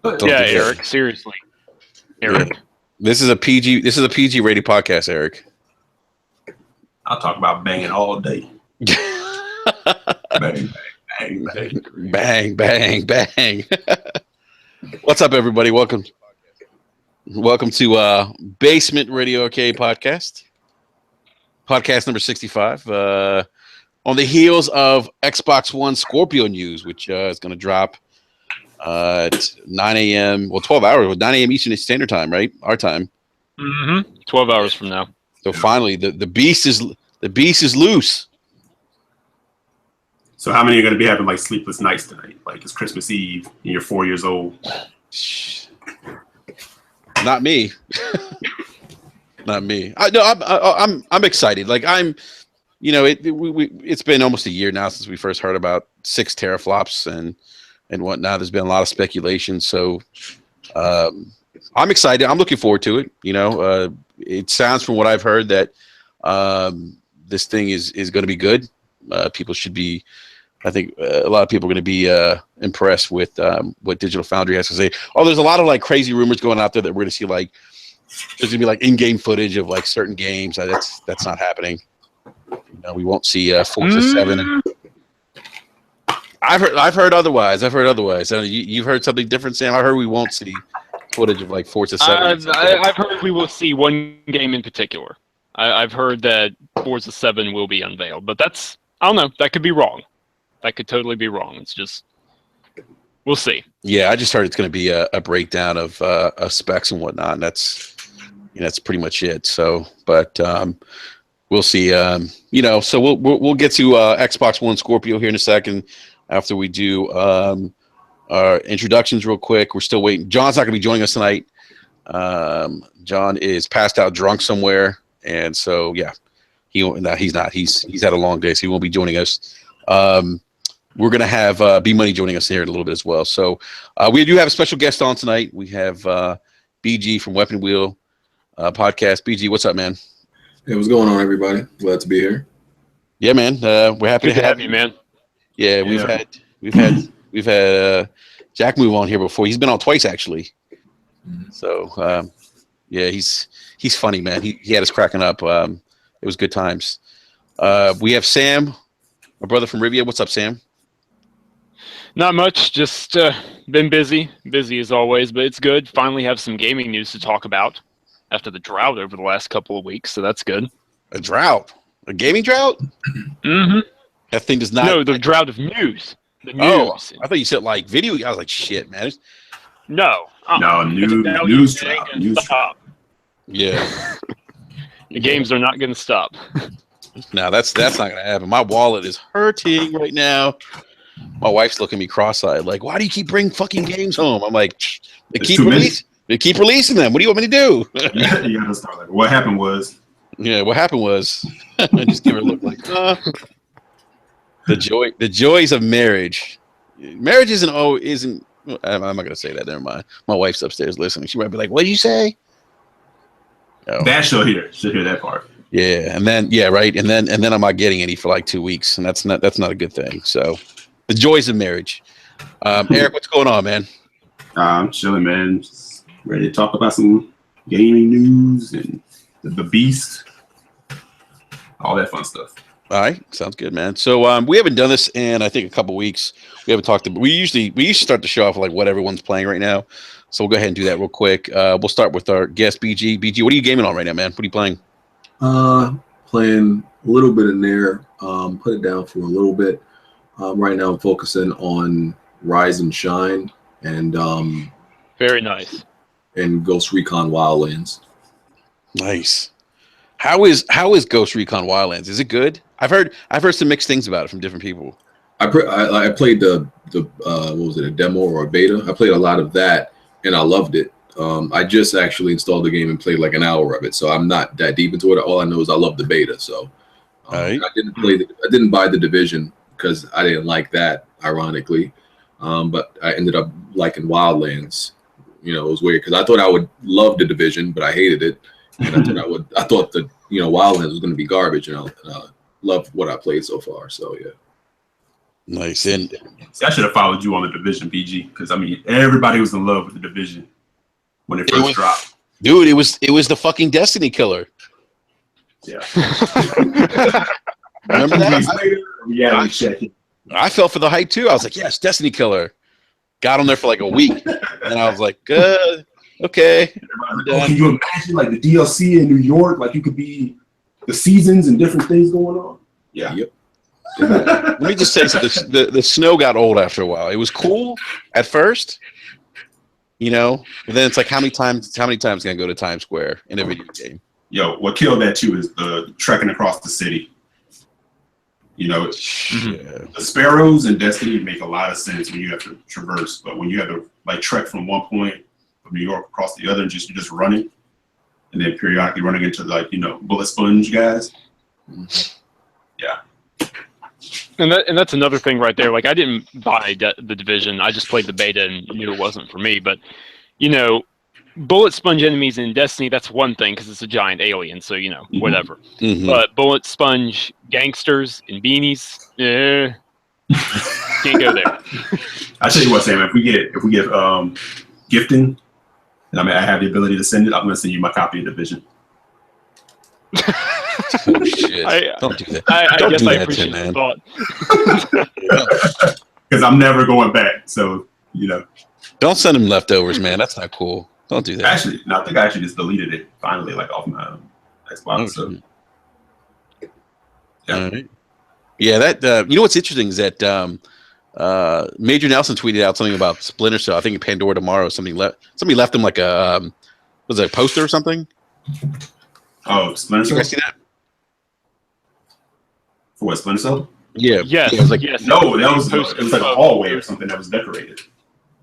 Yeah, Eric. Seriously, Eric. Yeah. This is a PG rated podcast, Eric. I'll talk about banging all day. Bang, bang, bang, bang, bang. What's up, everybody? Welcome to Basement Radio Arcade Podcast number 65. On the heels of Xbox One Scorpio news, which is going to drop at 9 a.m. Well, 12 hours, 9 a.m. Eastern Standard Time, right? Our time. 12 hours from now. So finally, the beast is loose. So how many are going to be having like sleepless nights tonight? Like it's Christmas Eve and you're 4 years old. Not me. Not me. I'm excited. Like it's been almost a year now since we first heard about 6 teraflops and whatnot. There's been a lot of speculation. So I'm excited. I'm looking forward to it. It sounds from what I've heard that this thing is going to be good. People should be. I think a lot of people are going to be impressed with what Digital Foundry has to say. Oh, there's a lot of like crazy rumors going out there that we're going to see like there's going to be like in-game footage of like certain games. That's not happening. We won't see Forza 7. I've heard otherwise. You've heard something different, Sam. I heard we won't see footage of like Forza 7. I've heard we will see one game in particular. I've heard that Forza 7 will be unveiled, but I don't know. That could be wrong. That could totally be wrong. It's just, we'll see. Yeah, I just heard it's going to be a breakdown of specs and whatnot. And that's pretty much it. So, but we'll see. So we'll get to Xbox One Scorpio here in a second after we do our introductions real quick. We're still waiting. John's not going to be joining us tonight. John is passed out drunk somewhere, and so yeah, he's not. He's had a long day, so he won't be joining us. We're going to have B-Money joining us here in a little bit as well. So we do have a special guest on tonight. We have BG from Weapon Wheel Podcast. BG, what's up, man? Hey, what's going on, everybody? Glad to be here. Yeah, man. We're happy to have you, man. Yeah, we've had Jack move on here before. He's been on twice, actually. So yeah, he's funny, man. He had us cracking up. It was good times. We have Sam, my brother from Rivia. What's up, Sam? Not much. Just been busy as always, but it's good. Finally have some gaming news to talk about after the drought over the last couple of weeks, so that's good. A drought? A gaming drought? Mm-hmm. That thing does not... No, the drought of news. The news. Oh, I thought you said like video. I was like, shit, man. No. No, news drought. Yeah. The games are not going to stop. No, that's not going to happen. My wallet is hurting right now. My wife's looking at me cross-eyed, like, why do you keep bringing fucking games home? I'm like, they keep releasing them. What do you want me to do? You gotta start like, what happened was. Yeah, what happened was. I just give her a look like, the joys of marriage. Marriage isn't. I'm not gonna say that. Never mind. My wife's upstairs listening. She might be like, "What did you say?" Oh. That she'll hear that part. Yeah, and then right, and then I'm not getting any for like 2 weeks, and that's not a good thing. So, the joys of marriage. Eric, what's going on, man? I'm chilling, man. Just ready to talk about some gaming news and the beast, all that fun stuff. All right, sounds good, man. So we haven't done this in I think a couple weeks. We haven't talked. We usually start the show off with like what everyone's playing right now. So we'll go ahead and do that real quick. We'll start with our guest BG. BG, what are you gaming on right now, man? What are you playing? Playing a little bit of NeiR. Put it down for a little bit. Right now I'm focusing on Rise and Shine and very nice. And Ghost Recon Wildlands. Nice. How is Ghost Recon Wildlands? Is it good? I've heard some mixed things about it from different people. I played the what was it, a demo or a beta? I played a lot of that and I loved it. I just actually installed the game and played like an hour of it, so I'm not that deep into it. All I know is I love the beta. So right. I didn't buy the Division because I didn't like that, ironically. But I ended up liking Wildlands. It was weird because I thought I would love the Division, but I hated it. And I thought that Wildlands was going to be garbage, and I love what I played so far. So yeah. Nice. And See, I should have followed you on the Division, PG, because I mean everybody was in love with the Division when it first dropped. Dude, it was the fucking Destiny killer. Yeah. Remember 2 that? weeks later, reality check it. I fell for the hype too. I was like, yes, Destiny killer. Got on there for like a week, and I was like, okay. Oh, can you imagine like the DLC in New York? Like you could be the seasons and different things going on. Yeah. Yep. Let me just say, so the snow got old after a while. It was cool at first, you know, but then it's like how many times can I go to Times Square in a video game? Yo, what killed that too is the trekking across the city. You know, the sparrows in Destiny make a lot of sense when you have to traverse, but when you have to like trek from one point of New York across the other, and you're just running, and then periodically running into like bullet sponge guys. Yeah. And that's another thing right there. Like I didn't buy the Division. I just played the beta and knew it wasn't for me. But bullet sponge enemies in Destiny, that's one thing because it's a giant alien. So whatever. Mm-hmm. But bullet sponge gangsters in beanies, can't go there. I tell you what, Sam. If we get gifting, and I have the ability to send it, I'm going to send you my copy of Division. Oh shit! Don't do that. I guess I appreciate the thought. Because I'm never going back. So don't send him leftovers, man. That's not cool. Don't do that. Actually, no, I think I actually just deleted it finally, like off my Xbox. So yeah, right. Yeah. That you know what's interesting is that Major Nelson tweeted out something about Splinter Cell. I think Pandora Tomorrow. Somebody left him like a was it a poster or something? Oh, Splinter Cell. You guys see that? For what, Splinter Cell? Yeah. Yes. Yeah, it was like, yes. No, it was like a hallway or something that was decorated.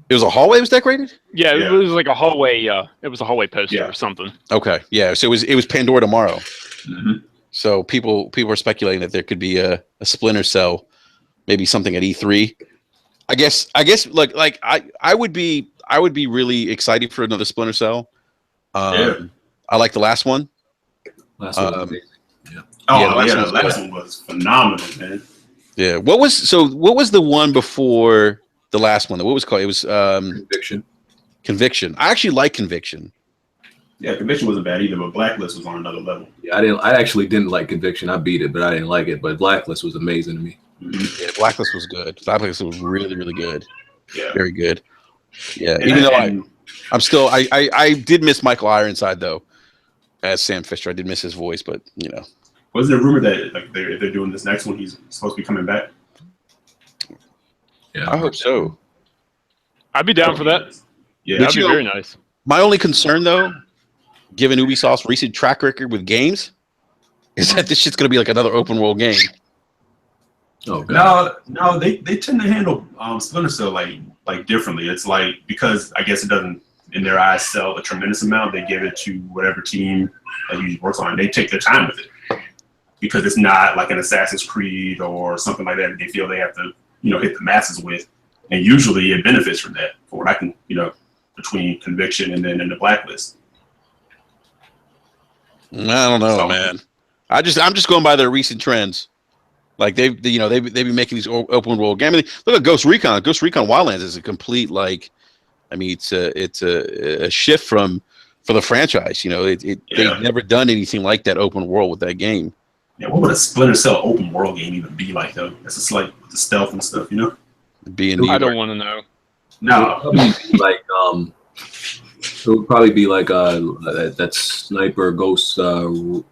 It was a hallway that was decorated? Yeah, it was like a hallway. It was a hallway poster or something. Okay. Yeah. So it was Pandora Tomorrow. Mm-hmm. So people are speculating that there could be a Splinter Cell, maybe something at E3. I guess like I would be really excited for another Splinter Cell. I like the last one. Last one was amazing. Yeah. Oh yeah, the last one was phenomenal, man. Yeah. What was the one before the last one? What was it called? It was Conviction. I actually like Conviction. Yeah, Conviction wasn't bad either, but Blacklist was on another level. Yeah, I actually didn't like Conviction. I beat it, but I didn't like it. But Blacklist was amazing to me. Mm-hmm. Yeah, Blacklist was good. Blacklist was really, really good. Yeah. Very good. Yeah. Even though I'm still I did miss Michael Ironside though. As Sam Fisher, I did miss his voice, but wasn't there a rumor that like if they're doing this next one, he's supposed to be coming back? Yeah, I hope so. I'd be down for that. Yeah, that'd be very nice. My only concern, though, given Ubisoft's recent track record with games, is that this shit's gonna be like another open world game. Oh god. No, they tend to handle Splinter Cell like differently. It's like because I guess it doesn't in their eyes sell a tremendous amount, they give it to whatever team that usually works on it. They take their time with it because it's not like an Assassin's Creed or something like that. They feel they have to, hit the masses with, and usually it benefits from that. For what I can, between Conviction and then in the Blacklist. I don't know, man. I'm just going by their recent trends. Like they've been making these open world games. I mean, look at Ghost Recon. Ghost Recon Wildlands is a complete it's a shift for the franchise. They've never done anything like that open world with that game. Yeah, what would a Splinter Cell open world game even be like though? It's just like the stealth and stuff, I don't want to know. No, it would probably be like that sniper ghost whatever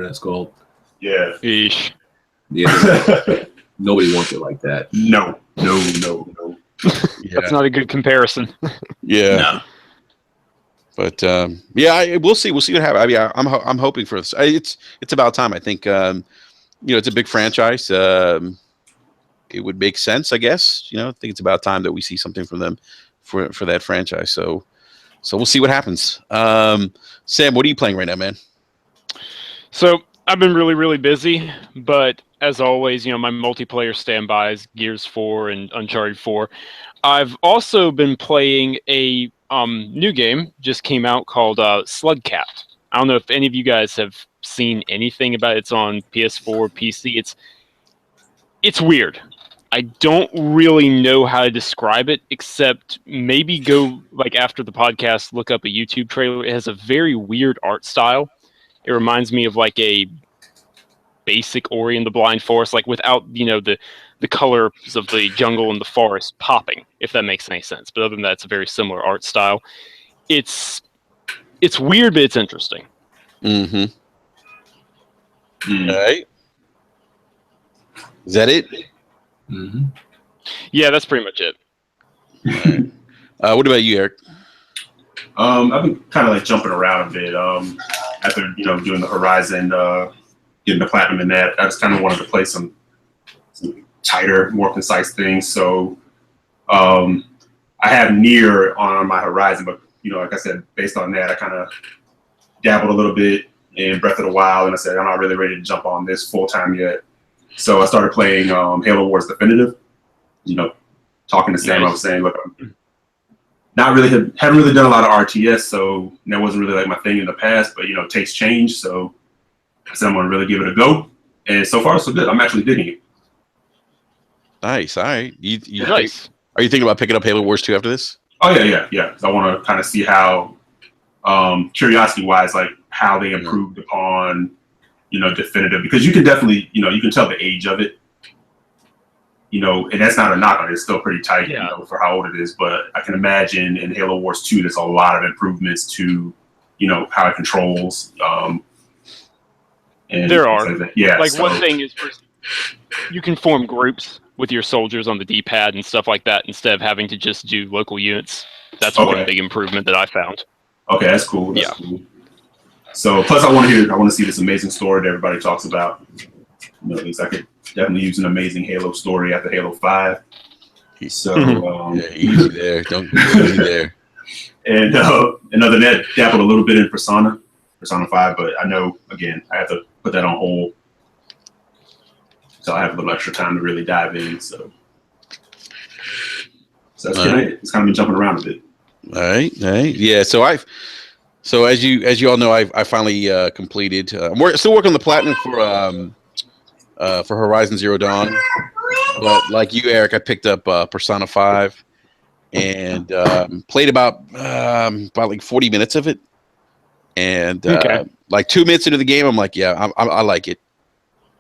that's called. Yeah. Eesh. Yeah. Nobody wants it like that. No. That's not a good comparison. Yeah. No. But we'll see. We'll see what happens. I mean, I'm hoping for this. It's about time. I think it's a big franchise. It would make sense, I guess. I think it's about time that we see something from them for that franchise. So we'll see what happens. Sam, what are you playing right now, man? So I've been really, really busy, but as always, my multiplayer standbys, Gears 4 and Uncharted 4. I've also been playing a new game, just came out, called Slugcat. I don't know if any of you guys have seen anything about it. It's on PS4, PC. It's weird. I don't really know how to describe it, except maybe go, like, after the podcast, look up a YouTube trailer. It has a very weird art style. It reminds me of, like, a basic Ori and the Blind Forest, like, without, the colors of the jungle and the forest popping, if that makes any sense. But other than that, it's a very similar art style. It's weird, but it's interesting. Mm-hmm. All right. Is that it? Mm-hmm. Yeah, that's pretty much it. All right. What about you, Eric? I've been kind of like jumping around a bit. After doing the Horizon, getting the platinum in that, I just kind of wanted to play some tighter, more concise things. So I have NeiR on my Horizon, but like I said, based on that, I kind of dabbled a little bit in Breath of the Wild, and I said I'm not really ready to jump on this full time yet. So I started playing Halo Wars Definitive. Talking to Sam, I was saying, look, I'm haven't really done a lot of RTS, so that wasn't really like my thing in the past. But tastes change, so I said I'm gonna really give it a go. And so far, so good. I'm actually digging it. Nice. All right. Nice. Are you thinking about picking up Halo Wars 2 after this? Oh yeah. So I want to kind of see how, curiosity-wise, like how they improved upon, Definitive, because you can definitely, you can tell the age of it, and that's not a knock on it. It's still pretty tight, for how old it is. But I can imagine in Halo Wars 2, there's a lot of improvements to, how it controls. And there are. One thing is you can form groups with your soldiers on the D-pad and stuff like that instead of having to just do local units. That's one big improvement that I found. Okay, that's cool. That's cool. So, plus I want to see this amazing story that everybody talks about. At least I could definitely use an amazing Halo story after Halo 5. So, easy there. Don't be easy there. And other than that, dabbled a little bit in Persona 5, but I know, again, I have to put that on hold. So I have a little extra time to really dive in. So that's kind of it. It's kind of been jumping around a bit. All right. Yeah. So as you all know, I finally completed. We're still working on the platinum for Horizon Zero Dawn, but like you, Eric, I picked up Persona 5 and played about like 40 minutes of it. And like 2 minutes into the game, I'm like, yeah, I like it.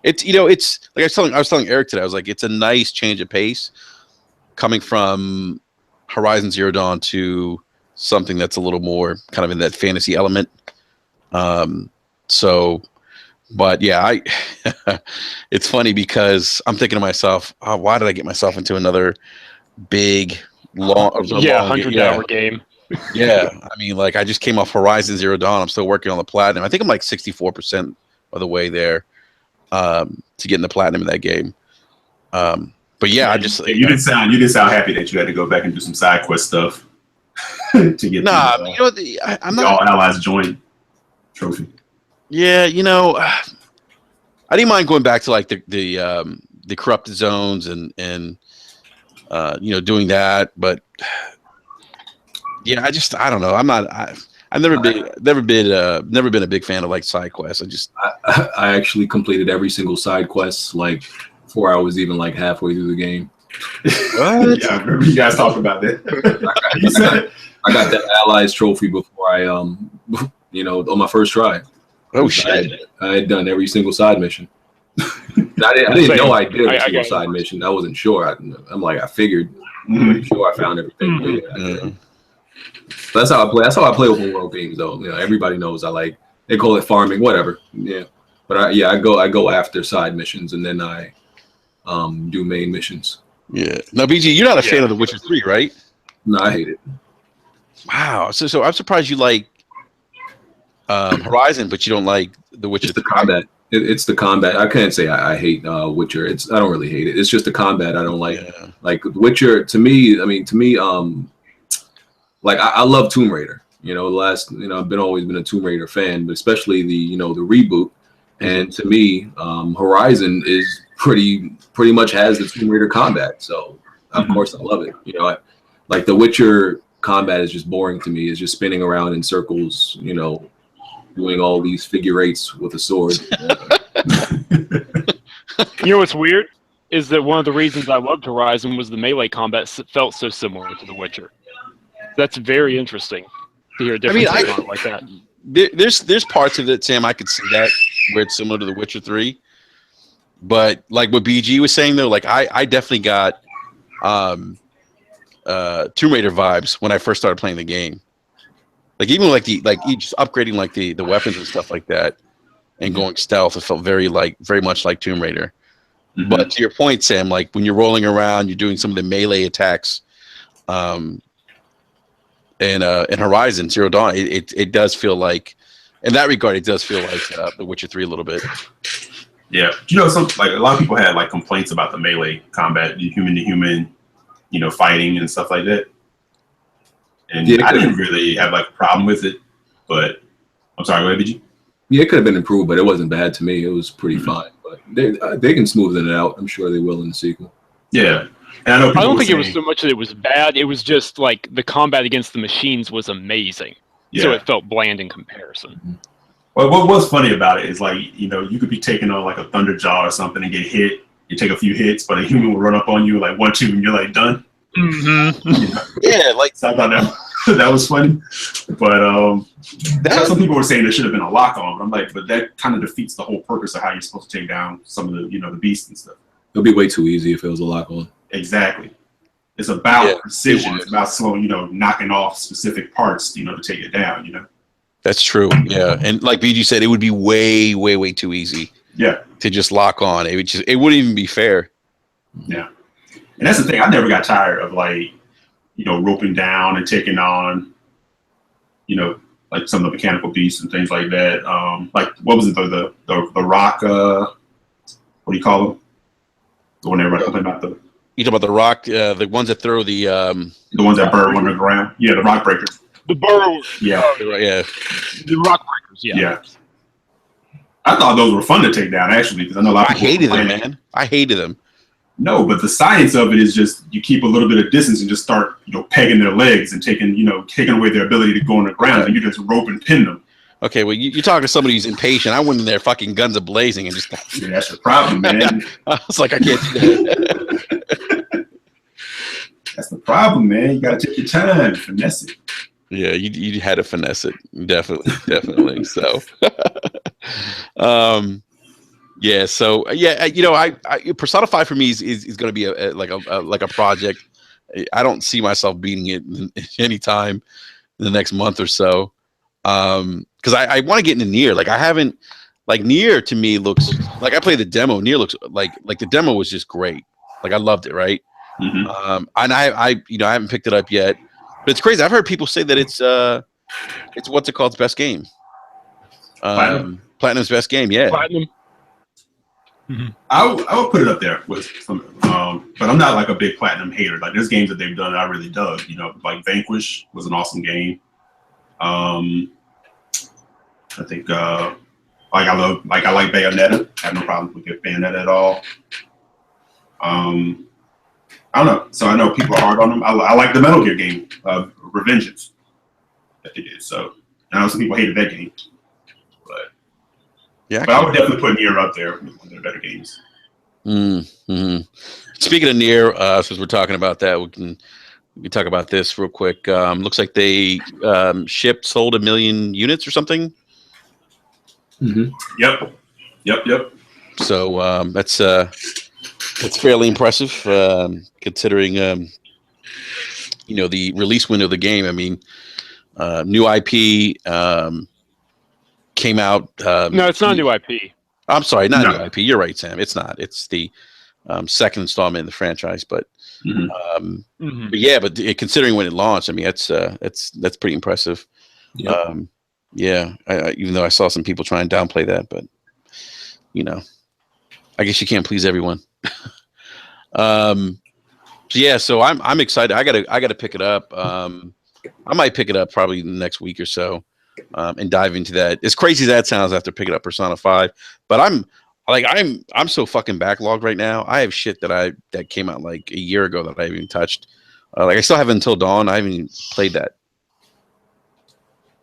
It's it's like I was telling Eric today. I was like, it's a nice change of pace coming from Horizon Zero Dawn to something that's a little more kind of in that fantasy element. But yeah, it's funny because I'm thinking to myself, oh, why did I get myself into another big, long 100-hour game? Yeah, I mean, like I just came off Horizon Zero Dawn. I'm still working on the platinum. I think I'm like 64% of the way there to getting the platinum in that game. But yeah, I just you didn't sound happy that you had to go back and do some side quest stuff to get I'm not all allies joint trophy. Yeah, I didn't mind going back to like the corrupted zones and doing that, but yeah, I don't know. I've never been a big fan of like side quests. I actually completed every single side quest like before I was even like halfway through the game. What? Yeah, I remember you guys talking about that. I got that allies trophy before I on my first try. Oh shit! I had done every single side mission. I didn't know I did every single side mission. I wasn't sure. I'm like, I figured. I'm pretty sure I found everything. Yeah, that's how I play. That's how I play open world games, though. Everybody knows they call it farming, whatever. Yeah, but I go after side missions and then I do main missions. Yeah. Now, BG, you're not a fan of The Witcher 3, right? No, I hate it. Wow. So I'm surprised you like Horizon, but you don't like The Witcher 3. It's the combat. It's the combat. I can't say I hate Witcher. I don't really hate it. It's just the combat I don't like. Yeah. Like Witcher, to me, like I love Tomb Raider. I've always been a Tomb Raider fan, but especially the reboot. And to me, Horizon is pretty much has the Tomb Raider combat. So of course I love it. Like the Witcher combat is just boring to me. It's just spinning around in circles, doing all these figure eights with a sword. You know what's weird is that one of the reasons I loved Horizon was the melee combat felt so similar to The Witcher. That's very interesting to hear a different take on it like that. There's parts of it, Sam, I could see that where it's similar to The Witcher 3. But like what BG was saying though, like I definitely got Tomb Raider vibes when I first started playing the game. Like even like just upgrading like the weapons and stuff like that and going stealth, it felt very much like Tomb Raider. Mm-hmm. But to your point, Sam, like when you're rolling around, you're doing some of the melee attacks in Horizon Zero Dawn, it does feel like, in that regard, it does feel like The Witcher 3 a little bit. Yeah, you know, like a lot of people had like complaints about the melee combat, the human to human, you know, fighting and stuff like that. And I didn't really have like a problem with it, but I'm sorry, what did you? Yeah, it could have been improved, but it wasn't bad to me. It was pretty fine. But they can smoothen it out. I'm sure they will in the sequel. Yeah, and I don't think it was so much that it was bad. It was just like the combat against the machines was amazing, so it felt bland in comparison. Mm-hmm. Well, what was funny about it is like, you know, you could be taking on like a Thunderjaw or something and get hit. You take a few hits, but a human will run up on you like 1-2, and you're like done. Mm-hmm. You know? Yeah, like so I thought that was funny. But some people were saying there should have been a lock on. But I'm like, but that kind of defeats the whole purpose of how you're supposed to take down some of the, you know, the beasts and stuff. It'll be way too easy if it was a lock on. Exactly. It's about precision. It's about slow, you know, knocking off specific parts, you know, to take it down. You know. That's true. Yeah, and like BG said, it would be way, way, way too easy. Yeah. To just lock on, it wouldn't even be fair. Yeah. And that's the thing. I never got tired of like, you know, roping down and taking on, you know, like some of the mechanical beasts and things like that. Like what was it? The rock? What do you call them? The one everybody complained about the. You talk about the rock, the ones that throw the ones that burrow underground. Yeah, the rock breakers. The burrowers. Yeah. Yeah. The rock breakers. Yeah. Yeah. I thought those were fun to take down actually, because I know a lot of people. I hated them, man. I hated them. No, but the science of it is just you keep a little bit of distance and just start, you know, pegging their legs and taking away their ability to go on the ground, and you just rope and pin them. Okay, well, you talk to somebody who's impatient. I went in there fucking guns a-blazing and just... Yeah, that's the problem, man. I was like, I can't do that. That's the problem, man. You got to take your time, finesse it. Yeah, you had to finesse it. Definitely. So, yeah. So, yeah, you know, I Persona 5 for me is going to be like a project. I don't see myself beating it anytime in the next month or so. Because I want to get into NeiR. Like I haven't, like NeiR to me looks like I played the demo. NeiR looks like the demo was just great. Like I loved it, right? Mm-hmm. And I haven't picked it up yet, but it's crazy. I've heard people say that it's what's it called? Its best game. Platinum's best game. Yeah. Platinum. Mm-hmm. I would put it up there with some, but I'm not like a big Platinum hater. Like there's games that they've done that I really dug. You know, like Vanquish was an awesome game. I think I like Bayonetta. I have no problem with Bayonetta at all. I don't know. So I know people are hard on them. I like the Metal Gear game, Revengeance, that they did. So I know some people hated that game, but yeah, but I would definitely put NeiR up there with one of their better games. Mm-hmm. Speaking of NeiR, since we're talking about that, we can talk about this real quick. Looks like they sold 1 million units or something. Mm-hmm. Yep. So that's fairly impressive, considering you know, the release window of the game. I mean, new IP came out. No, it's not new IP. I'm sorry, not new IP. You're right, Sam. It's not. It's the second installment in the franchise, but. Mm-hmm. But yeah, considering when it launched, I mean, that's pretty impressive. Yep. Yeah, even though I saw some people try and downplay that, but you know, I guess you can't please everyone. So yeah, so I'm excited. I gotta pick it up. I might pick it up probably the next week or so, and dive into that. As crazy as that sounds after picking up Persona 5, but I'm so fucking backlogged right now. I have shit that came out like a year ago that I haven't even touched. Like I still have Until Dawn. I haven't even played that.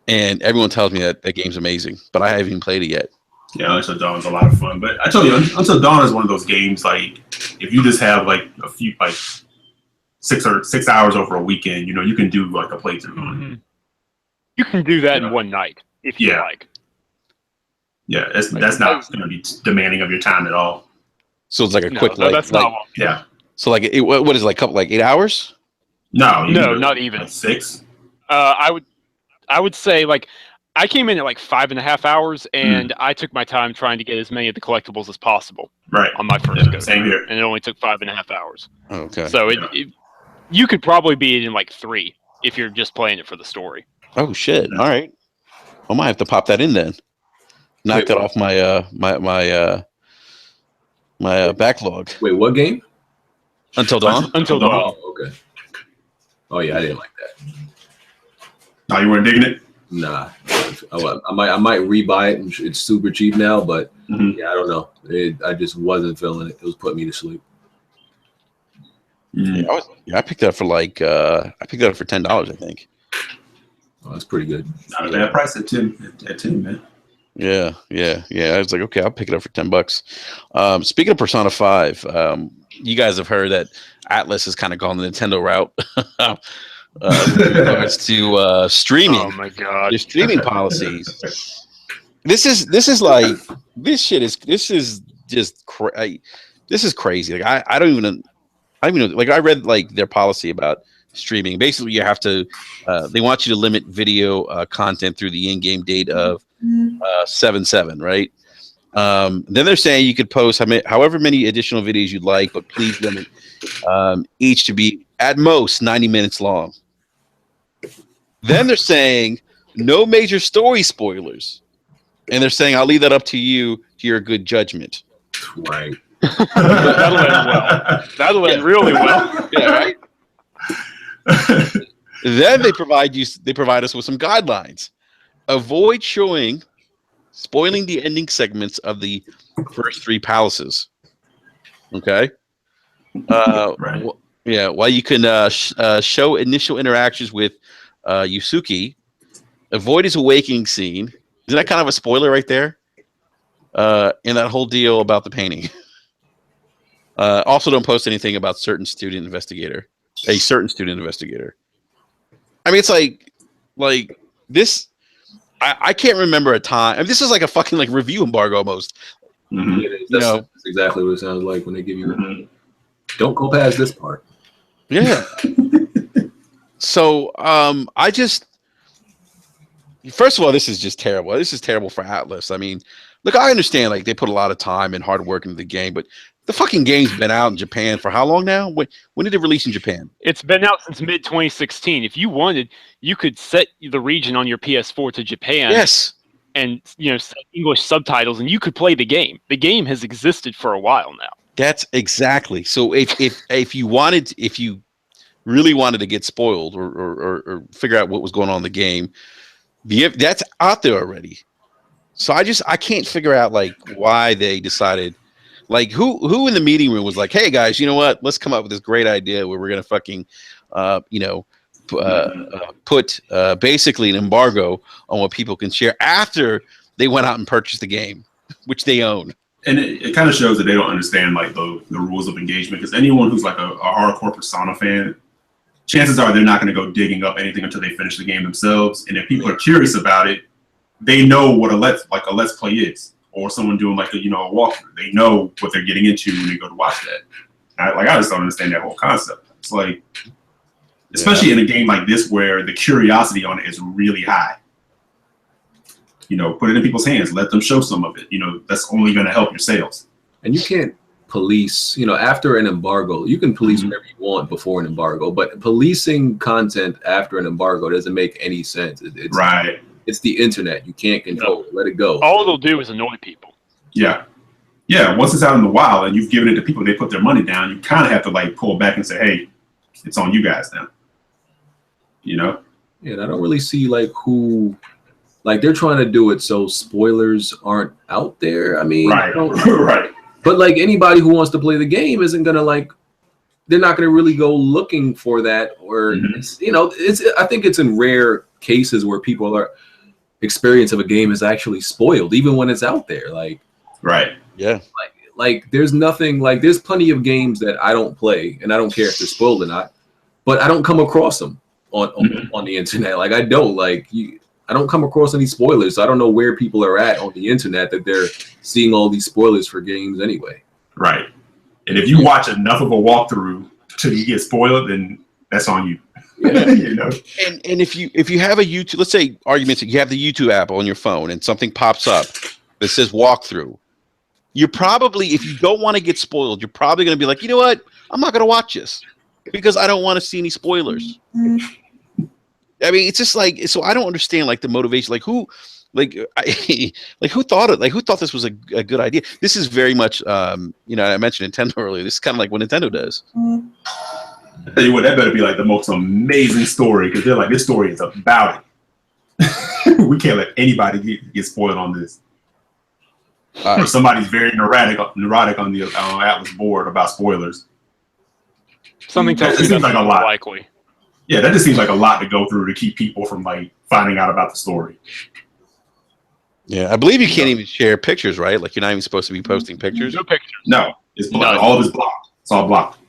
And everyone tells me that game's amazing, but I haven't even played it yet. Yeah, Until Dawn is a lot of fun. But I tell you, Until Dawn is one of those games, like, if you just have, like, a few, like, 6 hours over a weekend, you know, you can do, like, a playthrough on it. You can do that in one night, if you like. Yeah, that's not going to be demanding of your time at all. So it's like a quick, like, that's not what, yeah. So, like, what is it, like, couple, like 8 hours? No, not even. Like 6? I would say, like, I came in at like 5.5 hours, and I took my time trying to get as many of the collectibles as possible. Right. On my first go. Same here. And it only took 5.5 hours. Okay. So you could probably beat it in like 3 if you're just playing it for the story. Oh shit! All right, I might have to pop that in then. Knock that off my my backlog. Wait, what game? Until Dawn. Until Dawn. Oh, okay. Oh yeah, I didn't like that. No, you weren't digging it? Nah, I might rebuy it. It's super cheap now, but yeah, I don't know. I just wasn't feeling it. It was putting me to sleep. Yeah, I picked it up for like I picked it up for $10, I think. Oh, that's pretty good. Not a bad price at 10, man. Yeah. I was like, okay, I'll pick it up for $10. Speaking of Persona 5, you guys have heard that Atlas has kind of gone the Nintendo route with regards to streaming. Oh my god, the streaming policies. This is like this is just crazy. Like I don't even know. Like I read like their policy about streaming. Basically, you have to. They want you to limit video content through the in-game date of 7/7, right? Then they're saying you could post however many additional videos you'd like, but please limit each to be at most 90 minutes long. Then they're saying no major story spoilers, and they're saying I'll leave that up to you to your good judgment. Right. That'll end well. That'll end really well. Yeah, right. Then they provide us with some guidelines. Avoid spoiling the ending segments of the first 3 palaces. Okay. Right. While you can show initial interactions with Yusuke, avoid his awakening scene. Isn't that kind of a spoiler right there? And that whole deal about the painting. Also, don't post anything about a certain student investigator. I mean, it's like this. I can't remember a time. I mean, this is like a fucking like review embargo almost. That's exactly what it sounds like when they give you. Don't go past this part. Yeah. So, I just. First of all, this is just terrible. This is terrible for Atlas. I mean, look, I understand like they put a lot of time and hard work into the game, but the fucking game's been out in Japan for how long now? When did it release in Japan? It's been out since mid-2016. If you wanted, you could set the region on your PS4 to Japan. Yes. And set English subtitles, and you could play the game. The game has existed for a while now. That's exactly. So if you really wanted to get spoiled or figure out what was going on in the game, that's out there already. So I can't figure out like why they decided. Like who in the meeting room was like, hey guys, you know what? Let's come up with this great idea where we're gonna fucking, put basically an embargo on what people can share after they went out and purchased the game, which they own. And it kind of shows that they don't understand like the rules of engagement, because anyone who's like a hardcore Persona fan, chances are they're not going to go digging up anything until they finish the game themselves. And if people are curious about it, they know what a let's play is. Or someone doing like a walkthrough, they know what they're getting into when they go to watch that. I just don't understand that whole concept. It's like, especially in a game like this where the curiosity on it is really high. Put it in people's hands, let them show some of it. That's only going to help your sales. And you can't police. After an embargo, you can police whatever you want before an embargo, but policing content after an embargo doesn't make any sense. It's right. It's the internet. You can't control it. Let it go. All it'll do is annoy people. Yeah. Once it's out in the wild and you've given it to people, they put their money down. You kind of have to like pull back and say, "Hey, it's on you guys now." Yeah, and I don't really see like who, like they're trying to do it so spoilers aren't out there. I mean, right, right. But like anybody who wants to play the game isn't gonna like. They're not gonna really go looking for that, or I think it's in rare cases where people are. experience of a game is actually spoiled, even when it's out there. Like, Right. Yeah. like there's nothing like there's plenty of games that I don't play, and I don't care if they're spoiled or not, but I don't come across them on the internet. Like I don't I don't come across any spoilers. So I don't know where people are at on the internet that they're seeing all these spoilers for games anyway. Right. And if you watch enough of a walkthrough till you get spoiled, then that's on you. Yeah. You know. And if you have a YouTube, let's say arguments, you have the YouTube app on your phone and something pops up that says walkthrough, you're probably, if you don't want to get spoiled, you're probably going to be like, you know what, I'm not going to watch this because I don't want to see any spoilers. I mean, it's just like, so I don't understand like the motivation, like who, like who thought this was a good idea. This is very much, you know, I mentioned Nintendo earlier. This is kind of like what Nintendo does. I tell you what, that better be like the most amazing story because they're like, this story is about it. We can't let anybody get spoiled on this. Or somebody's very neurotic on the Atlas board about spoilers. Something tells me that's like a more lot. likely. Yeah, that just seems like a lot to go through to keep people from like finding out about the story. Yeah, I believe you can't even share pictures, right? Like you're not even supposed to be posting pictures. No pictures. No, it's blocked. All of it's blocked. It's all blocked.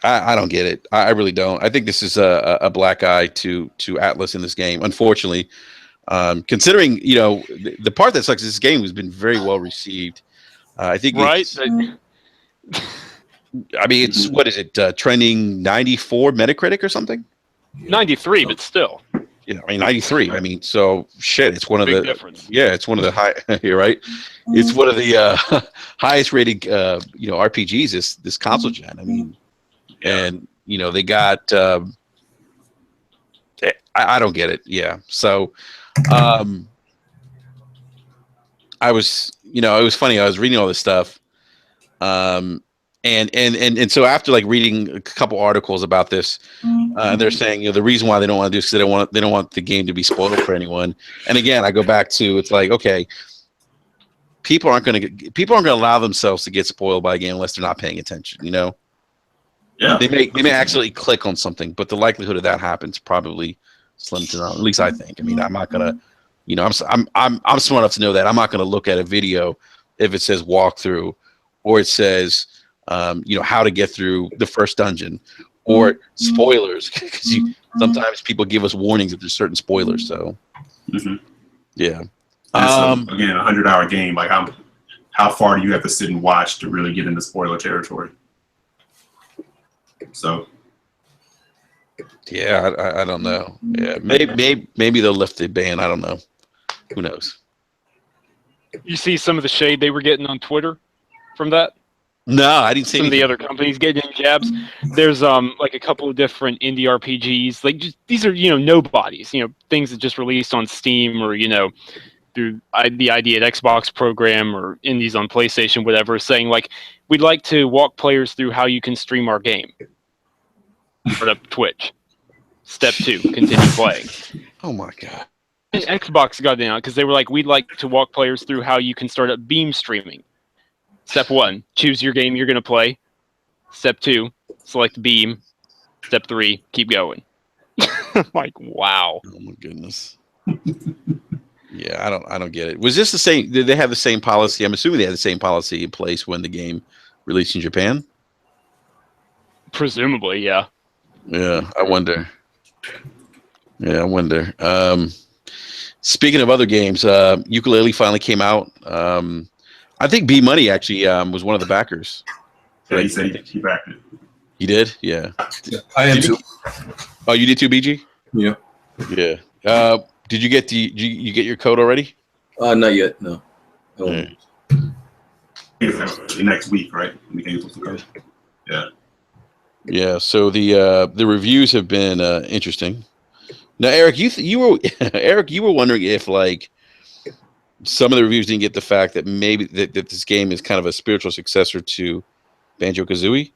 I don't get it. I really don't. I think this is a black eye to Atlas in this game. Unfortunately, considering you know the part that sucks is this game has been very well received. I think Right. I mean, it's what is it trending 94 Metacritic or something? 93, but still. You know, I mean 93. I mean, so shit. It's one of Big the difference. yeah. It's one of the high. You're right. It's one of the highest rated you know RPGs this console gen. I mean. And you know they got I don't get it. Yeah. So I was you know it was funny. I was reading all this stuff and so after like reading a couple articles about this they're saying you know the reason why they don't want to do this is they don't want the game to be spoiled for anyone. And again I go back to it's like okay people aren't going to allow themselves to get spoiled by a game unless they're not paying attention, you know. Yeah, they may actually click on something, but the likelihood of that happens probably slim to none. At least I think. I mean, I'm not gonna, you know, I'm smart enough to know that I'm not gonna look at a video if it says walkthrough, or it says, you know, how to get through the first dungeon, or spoilers, because sometimes people give us warnings that there's certain spoilers. So, yeah. Again, a 100-hour game. Like, how far do you have to sit and watch to really get into spoiler territory? So, yeah, I don't know. Yeah, maybe they'll lift the ban. I don't know. Who knows? You see some of the shade they were getting on Twitter from that? No, I didn't see some of the anything. other companies getting jabs. There's like a couple of different indie RPGs. Like just, these are, you know, nobodies, you know, things that just released on Steam or, you know, through the Idea at Xbox program or indies on PlayStation, whatever, saying like, we'd like to walk players through how you can stream our game. Or to Twitch. Step 2, continue playing. Oh my god. And Xbox got down because they were like, we'd like to walk players through how you can start up beam streaming. Step 1, choose your game you're going to play. Step 2, select beam. Step 3, keep going. Like, wow. Oh my goodness. Yeah, I don't get it. Was this the same? Did they have the same policy? I'm assuming they had the same policy in place when the game released in Japan. Presumably, yeah. Yeah, I wonder. Yeah, I wonder. Speaking of other games, Yooka-Laylee finally came out. I think B Money actually was one of the backers. yeah, he said he backed it. You did? Yeah. I am too. Oh, you did too, BG? Yeah. Yeah. Did you get you get your code already? Not yet. No. Yeah. Next week, right? We can use the Yeah. Yeah. So the reviews have been interesting. Now, Eric, you were Eric, you were wondering if like some of the reviews didn't get the fact that maybe that this game is kind of a spiritual successor to Banjo-Kazooie.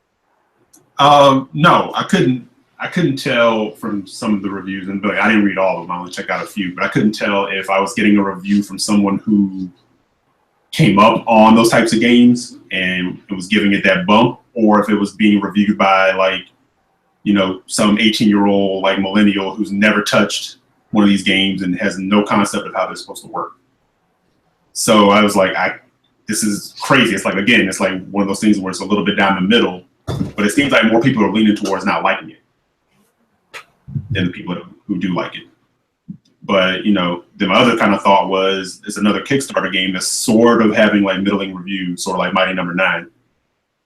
No, I couldn't tell from some of the reviews, and I didn't read all of them. I only checked out a few, but I couldn't tell if I was getting a review from someone who came up on those types of games and it was giving it that bump, or if it was being reviewed by like, you know, some 18-year-old like millennial who's never touched one of these games and has no concept of how they're supposed to work. So I was like, this is crazy. It's like, again, it's like one of those things where it's a little bit down the middle, but it seems like more people are leaning towards not liking it than the people who do like it. But, you know, then my other kind of thought was, it's another Kickstarter game that's sort of having like middling reviews, sort of like Mighty Number 9.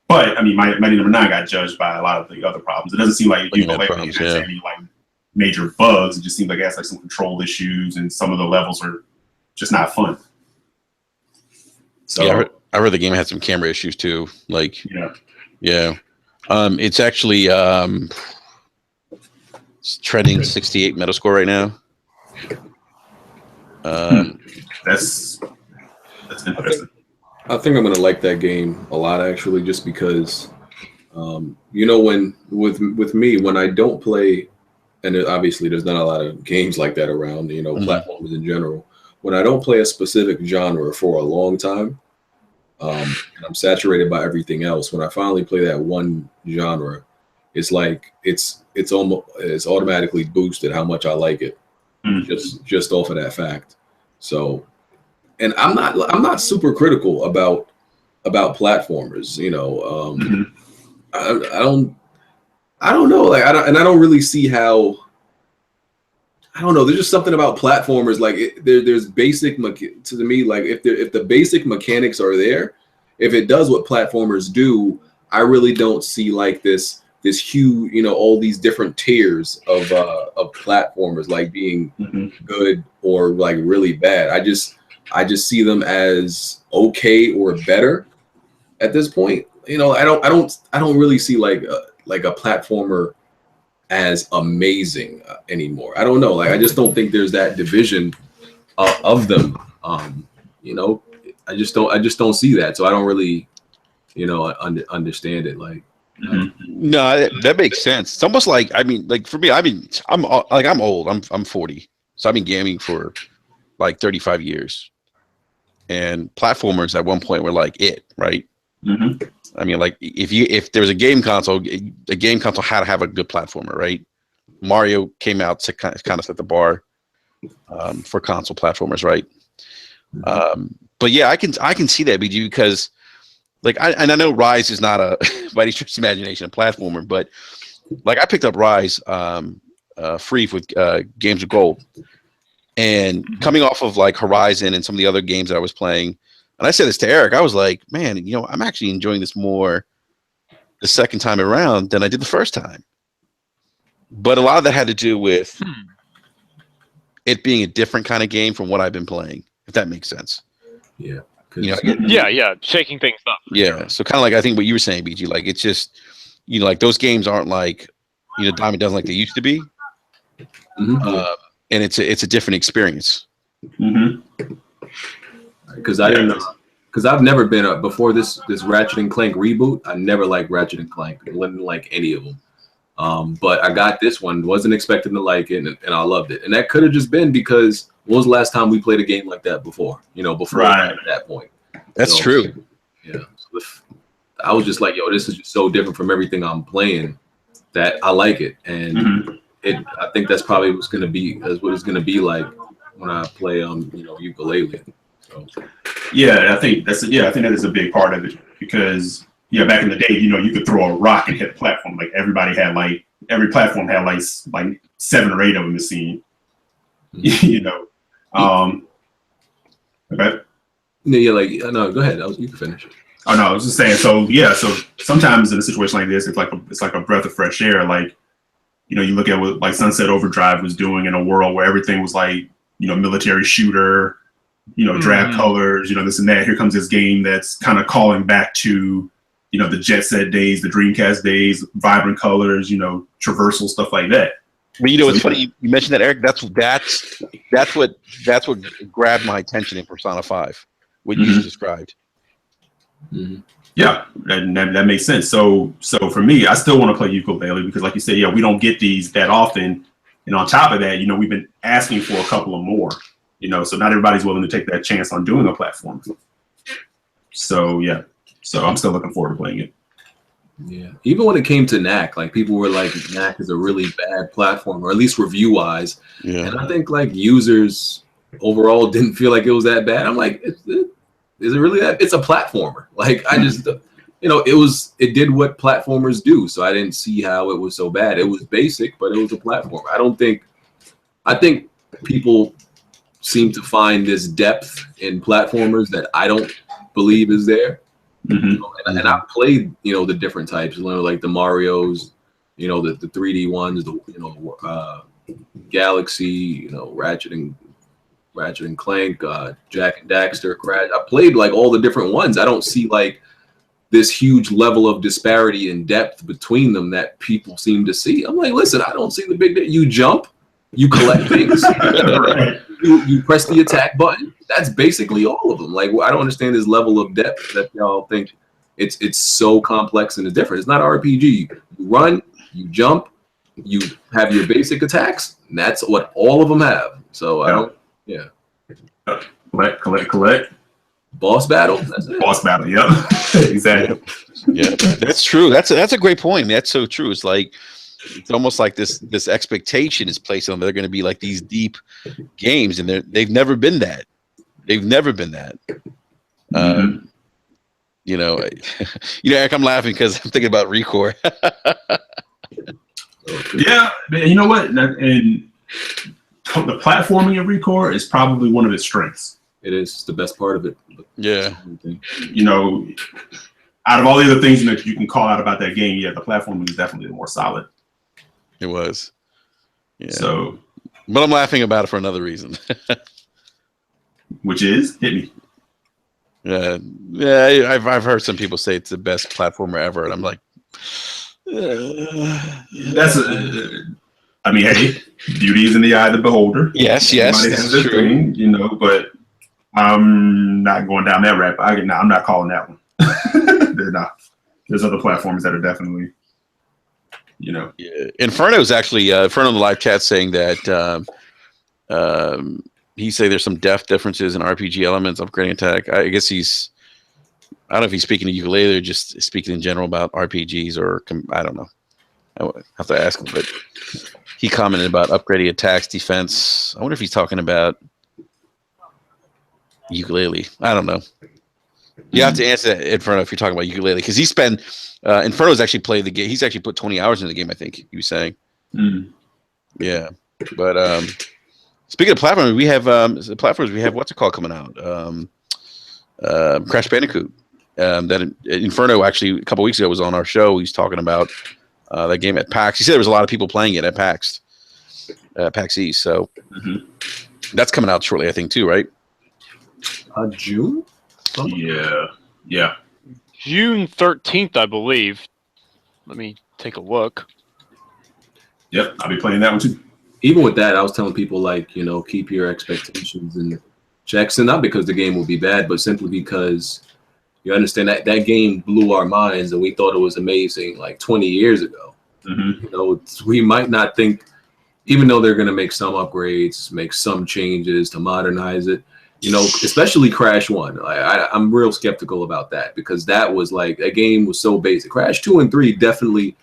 But I mean, Mighty Number 9 got judged by a lot of the other problems. It doesn't seem like Yooka-Laylee has any like major bugs. It just seems like it has like some control issues, and some of the levels are just not fun. So yeah, I heard the game had some camera issues too. Like, yeah. It's actually it's trending 68 Metascore right now. That's interesting. I think I'm gonna like that game a lot, actually, just because, you know, when with me, when I don't play, and obviously there's not a lot of games like that around, you know, platforms in general. When I don't play a specific genre for a long time, and I'm saturated by everything else, when I finally play that one genre, it's like it's automatically boosted how much I like it, just off of that fact. So. And I'm not super critical about platformers, you know. I don't know, like I don't really see how. I don't know. There's just something about platformers, like there's basic to me, like if the basic mechanics are there, if it does what platformers do, I really don't see like this huge, you know, all these different tiers of platformers like being good or like really bad. I just see them as okay or better at this point. You know, I don't really see like a platformer as amazing anymore. I don't know. Like, I just don't think there's that division of them. You know, I just don't see that. So I don't really, you know, understand it. Like, no, that makes sense. It's almost like, I mean, like for me, I mean, I'm old. I'm 40, so I've been gaming for like 35 years. And platformers at one point were like it, right? I mean, like if there was a game console had to have a good platformer, right? Mario came out to kind of set the bar for console platformers, right? But yeah, I can see that, BG, because like I know Rise is not a by any stretch of imagination a platformer, but like I picked up Rise free with Games of Gold. And coming off of like Horizon and some of the other games that I was playing, and I said this to Eric, I was like, man, you know, I'm actually enjoying this more the second time around than I did the first time. But a lot of that had to do with it being a different kind of game from what I've been playing, if that makes sense. Yeah. You know, shaking things up. Yeah. Sure. So kind of like I think what you were saying, BG, like it's just, you know, like those games aren't like, you know, Diamond doesn't like they used to be. And it's a different experience. Because I've never been before this Ratchet and Clank reboot. I never liked Ratchet and Clank. I didn't like any of them. But I got this one. Wasn't expecting to like it, and I loved it. And that could have just been because when was the last time we played a game like that before? You know, before at that point. That's true. Yeah. So I was just like, yo, this is just so different from everything I'm playing that I like it, and. I think that's probably what it's gonna be like when I play you know, Yooka-Laylee. So I think that is a big part of it, because back in the day, you know, you could throw a rock and hit a platform. Like every platform had like 7 or 8 of them to see. You know. Okay. Yeah, like no, go ahead. You can finish. Oh no, I was just saying. So sometimes in a situation like this, it's like a breath of fresh air. Like, you know, you look at what like Sunset Overdrive was doing in a world where everything was like, you know, military shooter, you know, drab colors, you know, this and that. Here comes this game that's kind of calling back to, you know, the Jet Set days, the Dreamcast days, vibrant colors, you know, traversal, stuff like that. But you know, it's funny you mentioned that, Eric. That's what grabbed my attention in Persona 5, what you just described. Yeah, that makes sense. So for me, I still want to play Yooka-Laylee because, like you said, we don't get these that often. And on top of that, you know, we've been asking for a couple of more. You know, so not everybody's willing to take that chance on doing a platform. So so I'm still looking forward to playing it. Yeah, even when it came to knack, like people were like, knack is a really bad platform, or at least review wise. Yeah. And I think like users overall didn't feel like it was that bad. I'm like, is it really that? It's a platformer. Like I just, it did what platformers do. So I didn't see how it was so bad. It was basic, but it was a platform. I think people seem to find this depth in platformers that I don't believe is there. Mm-hmm. And I've played, the different types, like the Marios, the 3D ones, Galaxy, Ratchet and Clank, Jack and Daxter, Crash. I played like all the different ones. I don't see like this huge level of disparity in depth between them that people seem to see. I'm like, listen, I don't see the big. You jump, you collect things, Right. you press the attack button. That's basically all of them. Like, I don't understand this level of depth that y'all think it's so complex and it's different. It's not RPG. You run, you jump, you have your basic attacks, and that's what all of them have. So I don't. Yeah. Collect. Boss battle. That's it. Boss battle. Yep. Exactly. Yeah, that's true. That's a great point. That's so true. It's like it's almost like this expectation is placed on they're going to be like these deep games, and they've never been that. They've never been that. Mm-hmm. Eric, I'm laughing because I'm thinking about Recore. Yeah, you know what? And the platforming of Recore is probably one of its strengths. It is. It's the best part of it. Yeah. Out of all the other things that you can call out about that game, the platforming is definitely the more solid. It was. Yeah. So, but I'm laughing about it for another reason. Which is hit me. Yeah, I've heard some people say it's the best platformer ever, and I'm like, hey, beauty is in the eye of the beholder. Yes, Everybody has their thing, but I'm not going down that rabbit. I'm not calling that one. They're not. There's other platforms that are definitely, Yeah. Inferno is actually Inferno in the live chat saying that he say there's some depth differences in RPG elements, upgrading attack. I guess I don't know if he's speaking to Yooka-Laylee or just speaking in general about RPGs, or I don't know. I would have to ask him, but he commented about upgrading attacks, defense. I wonder if he's talking about Yooka-Laylee. I don't know. You have to answer that, Inferno, if you're talking about Yooka-Laylee, because he's spent Inferno's actually played the game. He's actually put 20 hours in the game, I think he was saying. Mm. Yeah, but speaking of platforms, we have what's it called coming out? Crash Bandicoot. That Inferno actually a couple weeks ago was on our show. He's talking about that game at PAX. He said there was a lot of people playing it at PAX East. So that's coming out shortly, I think, too, right? June? Yeah. June 13th, I believe. Let me take a look. Yep, I'll be playing that one too. Even with that, I was telling people keep your expectations in checks, and not because the game will be bad, but simply because you understand that game blew our minds, and we thought it was amazing like 20 years ago. Mm-hmm. We might not think, even though they're going to make some upgrades, make some changes to modernize it. Especially Crash 1. I'm real skeptical about that, because that was like a game was so basic. Crash 2 and 3 definitely,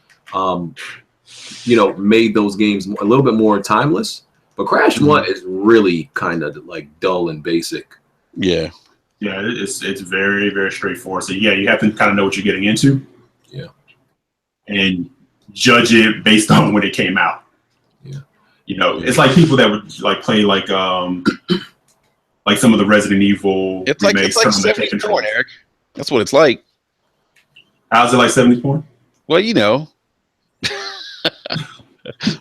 made those games a little bit more timeless. But Crash 1 is really kind of like dull and basic. Yeah. Yeah, it's very, very straightforward. So you have to kind of know what you're getting into. Yeah. And judge it based on when it came out. Yeah. It's like people that would like play like some of the Resident Evil It's like remakes. 70s porn, Eric. That's what it's like. How's it like 70s porn? Well,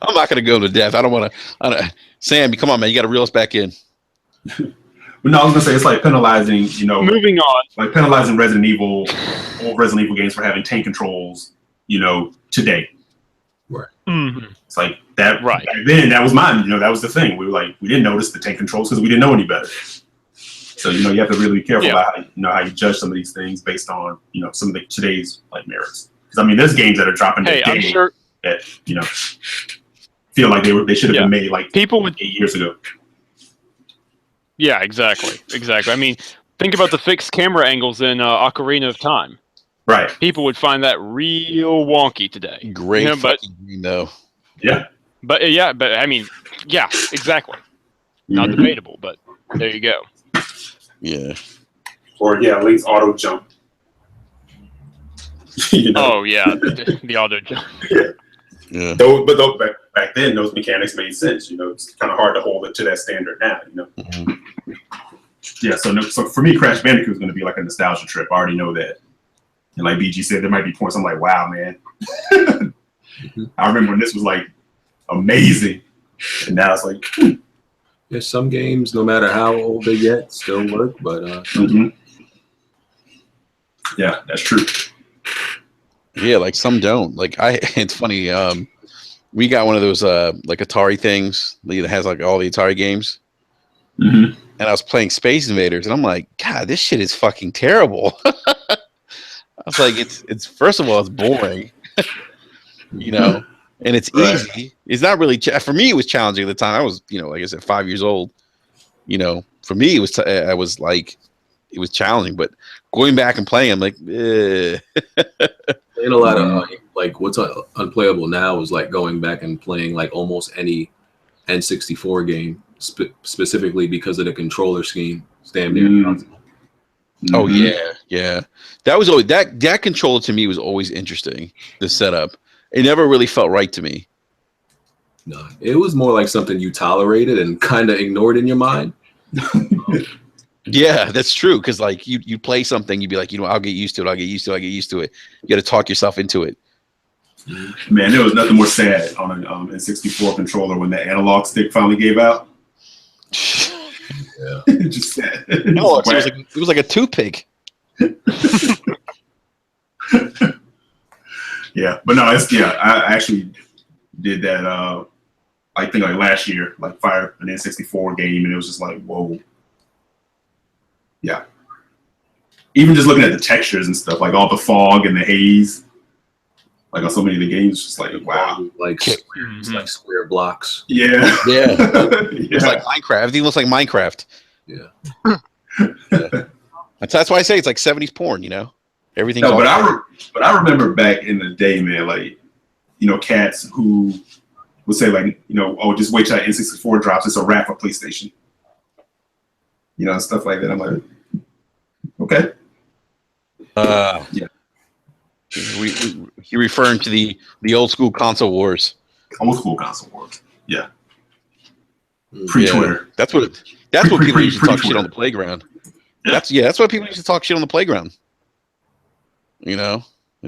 I'm not going to go to death. I don't want to. Sam, come on, man. You got to reel us back in. But no, I was going to say it's like penalizing, Moving on. Like penalizing old Resident Evil games for having tank controls, today. Right. Mm-hmm. It's like that. Right. Back then, that was mine. That was the thing. We didn't notice the tank controls because we didn't know any better. So you have to really be careful about how you judge some of these things based on some of today's like merits. Because there's games that are dropping today I'm sure that feel like they should have been made like people with 8 years ago. Yeah, exactly. Think about the fixed camera angles in Ocarina of Time. Right. People would find that real wonky today. Great but fucking green, though. Yeah. but I mean, yeah, exactly. Not Mhm. debatable, but there you go. Yeah. Or yeah, Link's auto jump. You know? Oh yeah, the auto jump. Yeah. Though back then those mechanics made sense. You know, it's kind of hard to hold it to that standard now. You know. Mm-hmm. Yeah. So for me, Crash Bandicoot is going to be like a nostalgia trip. I already know that. And like BG said, there might be points I'm like, wow, man. I remember when this was like amazing, and now it's like. There's some games, no matter how old they get, still work. But yeah, that's true. Yeah, like some don't. Like it's funny. We got one of those like Atari things that has like all the Atari games, Mm-hmm. and I was playing Space Invaders, and I'm like, God, this shit is fucking terrible. I was like, it's first of all, it's boring, you know, and it's easy. It's not really for me. It was challenging at the time. I was, like I said, 5 years old. You know, for me, it was I was like, it was challenging. But going back and playing, I'm like, playing a lot of like what's unplayable now is like going back and playing like almost any N64 game, specifically because of the controller scheme. Oh yeah. That was always that controller to me was always interesting. The setup, it never really felt right to me. No, it was more like something you tolerated and kind of ignored in your mind. Yeah, that's true. Because like you play something, you'd be like, I'll get used to it. I'll get used to it. You got to talk yourself into it. Man, there was nothing more sad on an N64 controller when the analog stick finally gave out. Yeah, Just sad. No, it was like a toothpick. Yeah, but no, I actually did that. I think like last year, like fired an N64 game, and it was just like, whoa. Yeah. Even just looking at the textures and stuff, like all the fog and the haze, like on so many of the games, just like wow, like square blocks. Yeah, yeah. It's like Minecraft. Everything looks like Minecraft. Yeah. That's why I say it's like 70s porn. Everything's. No, but I remember back in the day, man, like cats who would say like oh, just wait till that N64 drops. It's a wrap for PlayStation. And stuff like that. I'm like, okay. Yeah. You're referring to the old school console wars. Old school console wars. Yeah. Pre-Twitter. Yeah. That's what people used to talk shit on the playground. Yeah. That's what people used to talk shit on the playground. It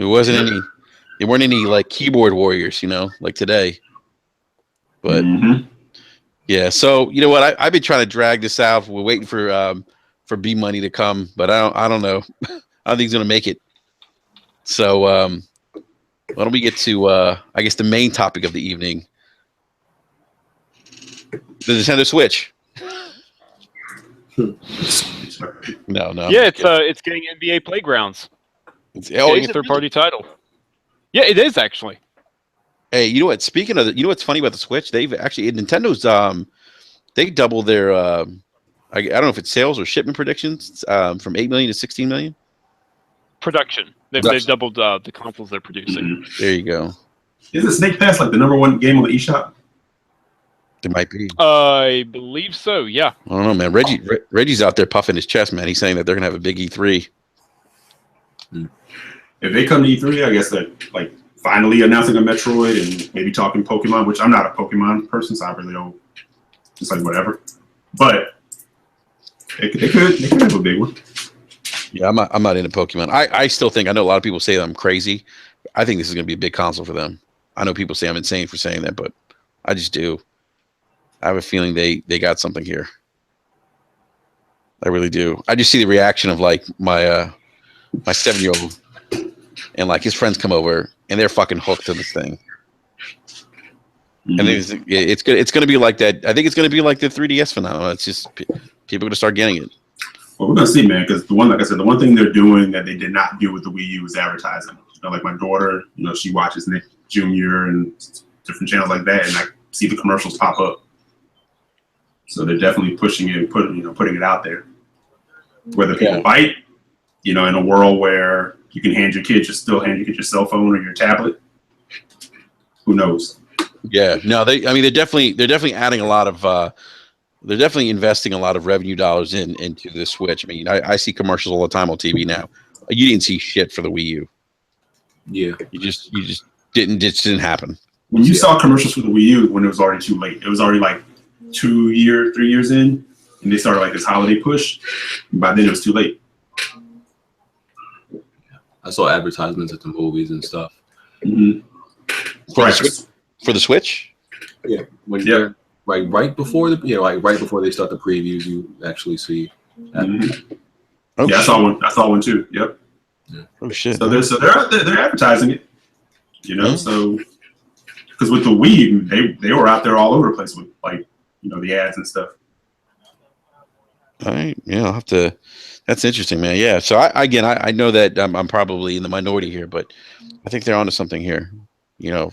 weren't any like keyboard warriors, like today. But yeah, so you know what? I've been trying to drag this out. We're waiting for B Money to come, but I don't know. I don't think he's gonna make it. So why don't we get to I guess the main topic of the evening, the Nintendo Switch. No. Yeah, it's getting NBA Playgrounds. It's a third-party title. Yeah, it is actually. Hey, you know what? Speaking of, what's funny about the Switch? They've actually Nintendo's they doubled their I don't know if it's sales or shipment predictions from 8 million to 16 million. Production. They've doubled the consoles they're producing. There you go. Isn't Snake Pass like the #1 game on the eShop? It might be. I believe so. Yeah. I don't know, man. Reggie's out there puffing his chest, man. He's saying that they're gonna have a big E3. If they come to E3, I guess they're like finally announcing a Metroid and maybe talking Pokemon, which I'm not a Pokemon person, so I really don't. Just like whatever, but they could have a big one. Yeah, I'm not into Pokemon. I still think I know a lot of people say that I'm crazy. I think this is gonna be a big console for them. I know people say I'm insane for saying that, but I just do. I have a feeling they got something here. I really do. I just see the reaction of like my 7-year-old and like his friends come over and they're fucking hooked to this thing. And it's good. It's going to be like that. I think it's going to be like the 3DS phenomenon. It's just people are going to start getting it. Well, we're going to see, man, because the one thing they're doing that they did not do with the Wii U is advertising. Like my daughter, she watches Nick Jr. and different channels like that, and I see the commercials pop up. So they're definitely pushing it, putting it out there. Whether people bite, You know, in a world where you can hand your kid your cell phone or your tablet. Who knows? Yeah, no, they're definitely adding a lot of they're definitely investing a lot of revenue dollars into the Switch. I mean, I see commercials all the time on TV now. You didn't see shit for the Wii U. Yeah, you just didn't happen. When you saw commercials for the Wii U, when it was already too late, it was already like 3 years in, and they started like this holiday push. By then, it was too late. I saw advertisements at the movies and stuff. Mm-hmm. For the Switch? Yeah, right before right before they start the previews, you actually see. Mm-hmm. Oh, yeah, I saw one too. Yep. Yeah. Oh shit! So they're advertising it, you know. So because with the Wii, they were out there all over the place with the ads and stuff. All right, yeah, I'll have to. That's interesting, man. Yeah. So I know that I'm probably in the minority here, but I think they're onto something here. You know,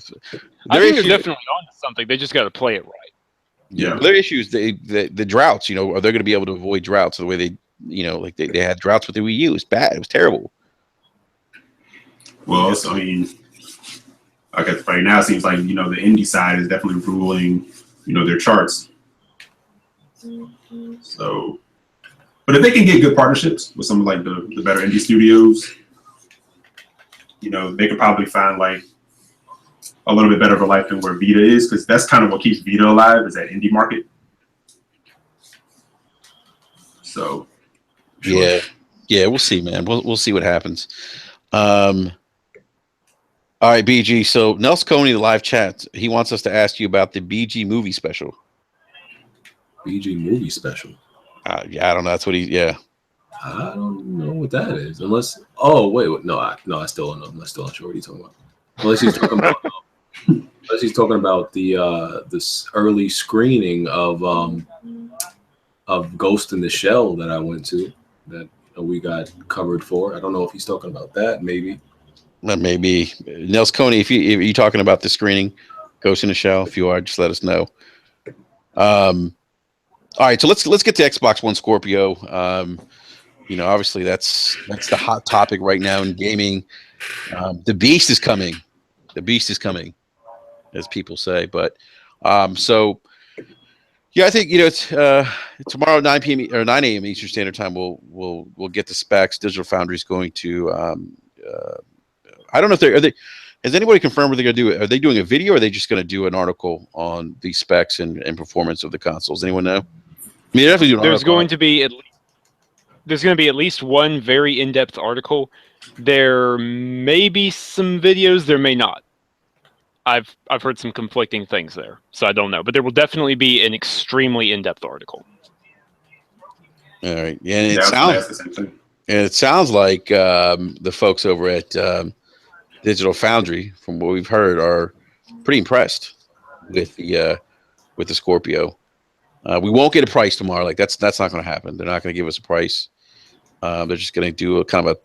I think they're definitely onto something. They just got to play it right. Yeah. Their issues, the droughts. You know, are they going to be able to avoid droughts the way they, like they had droughts with the Wii U? It was bad. It was terrible. Well, I mean, I guess right now it seems like the indie side is definitely ruling their charts. So, but if they can get good partnerships with some of like the better indie studios, they could probably find like a little bit better of a life than where Vita is, because that's kind of what keeps Vita alive, is that indie market. So, sure. Yeah, we'll see, man. We'll see what happens. All right, BG. So Nels Coney, the live chat, he wants us to ask you about the BG movie special. BG movie special. Yeah, I don't know. That's what I don't know what that is. Unless, I still don't know. I'm still not sure what he's talking about. Unless he's talking about, this early screening of Ghost in the Shell that I went to that we got covered for. I don't know if he's talking about that. Maybe. Maybe Nels Coney. If you're talking about the screening, Ghost in the Shell. If you are, just let us know. All right, so let's get to Xbox One Scorpio. Obviously that's the hot topic right now in gaming. The beast is coming. The beast is coming, as people say. But so yeah, I think it's tomorrow 9 p.m. or 9 a.m. Eastern Standard Time. We'll get the specs. Digital Foundry is going to. I don't know if has anybody confirmed what they're going to do? Are they doing a video, or are they just going to do an article on the specs and performance of the consoles? Anyone know? I mean, definitely there's going to be at least one very in-depth article. There may be some videos. There may not. I've heard some conflicting things there, so I don't know. But there will definitely be an extremely in-depth article. All right, yeah, and it sounds like the folks over at Digital Foundry, from what we've heard, are pretty impressed with the Scorpio. We won't get a price tomorrow. Like that's not going to happen. They're not going to give us a price. They're just going to do a kind of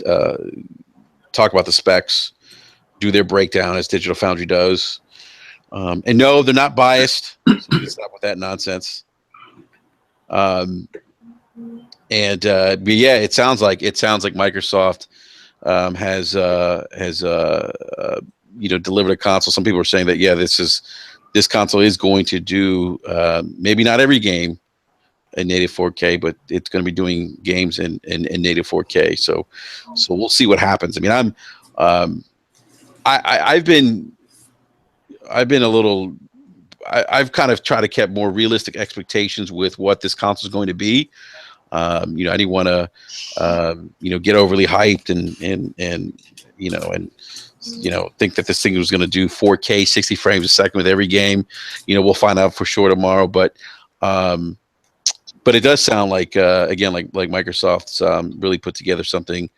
talk about the specs, do their breakdown as Digital Foundry does. And no, they're not biased. So stop with that nonsense. But yeah, it sounds like Microsoft has delivered a console. Some people are saying that this console is going to do maybe not every game in native 4K, but it's going to be doing games in native 4K. So we'll see what happens. I mean, I've been a little. I've kind of tried to keep more realistic expectations with what this console is going to be. I didn't want to, get overly hyped and think that this thing was going to do 4K 60 frames a second with every game. We'll find out for sure tomorrow. But it does sound like again, like Microsoft's really put together something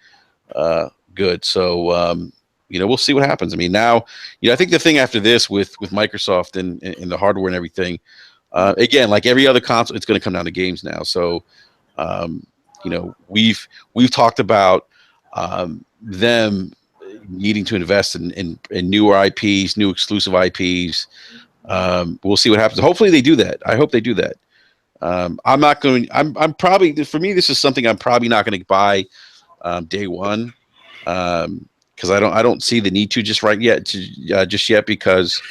good. So we'll see what happens. I mean, now, I think the thing after this with Microsoft and the hardware and everything, again, like every other console, it's going to come down to games now. So. We've talked about them needing to invest in newer IPs, new exclusive IPs. We'll see what happens. Hopefully they do that. I hope they do that. I'm probably, for me, this is something I'm probably not going to buy day one, because I don't see the need to just yet because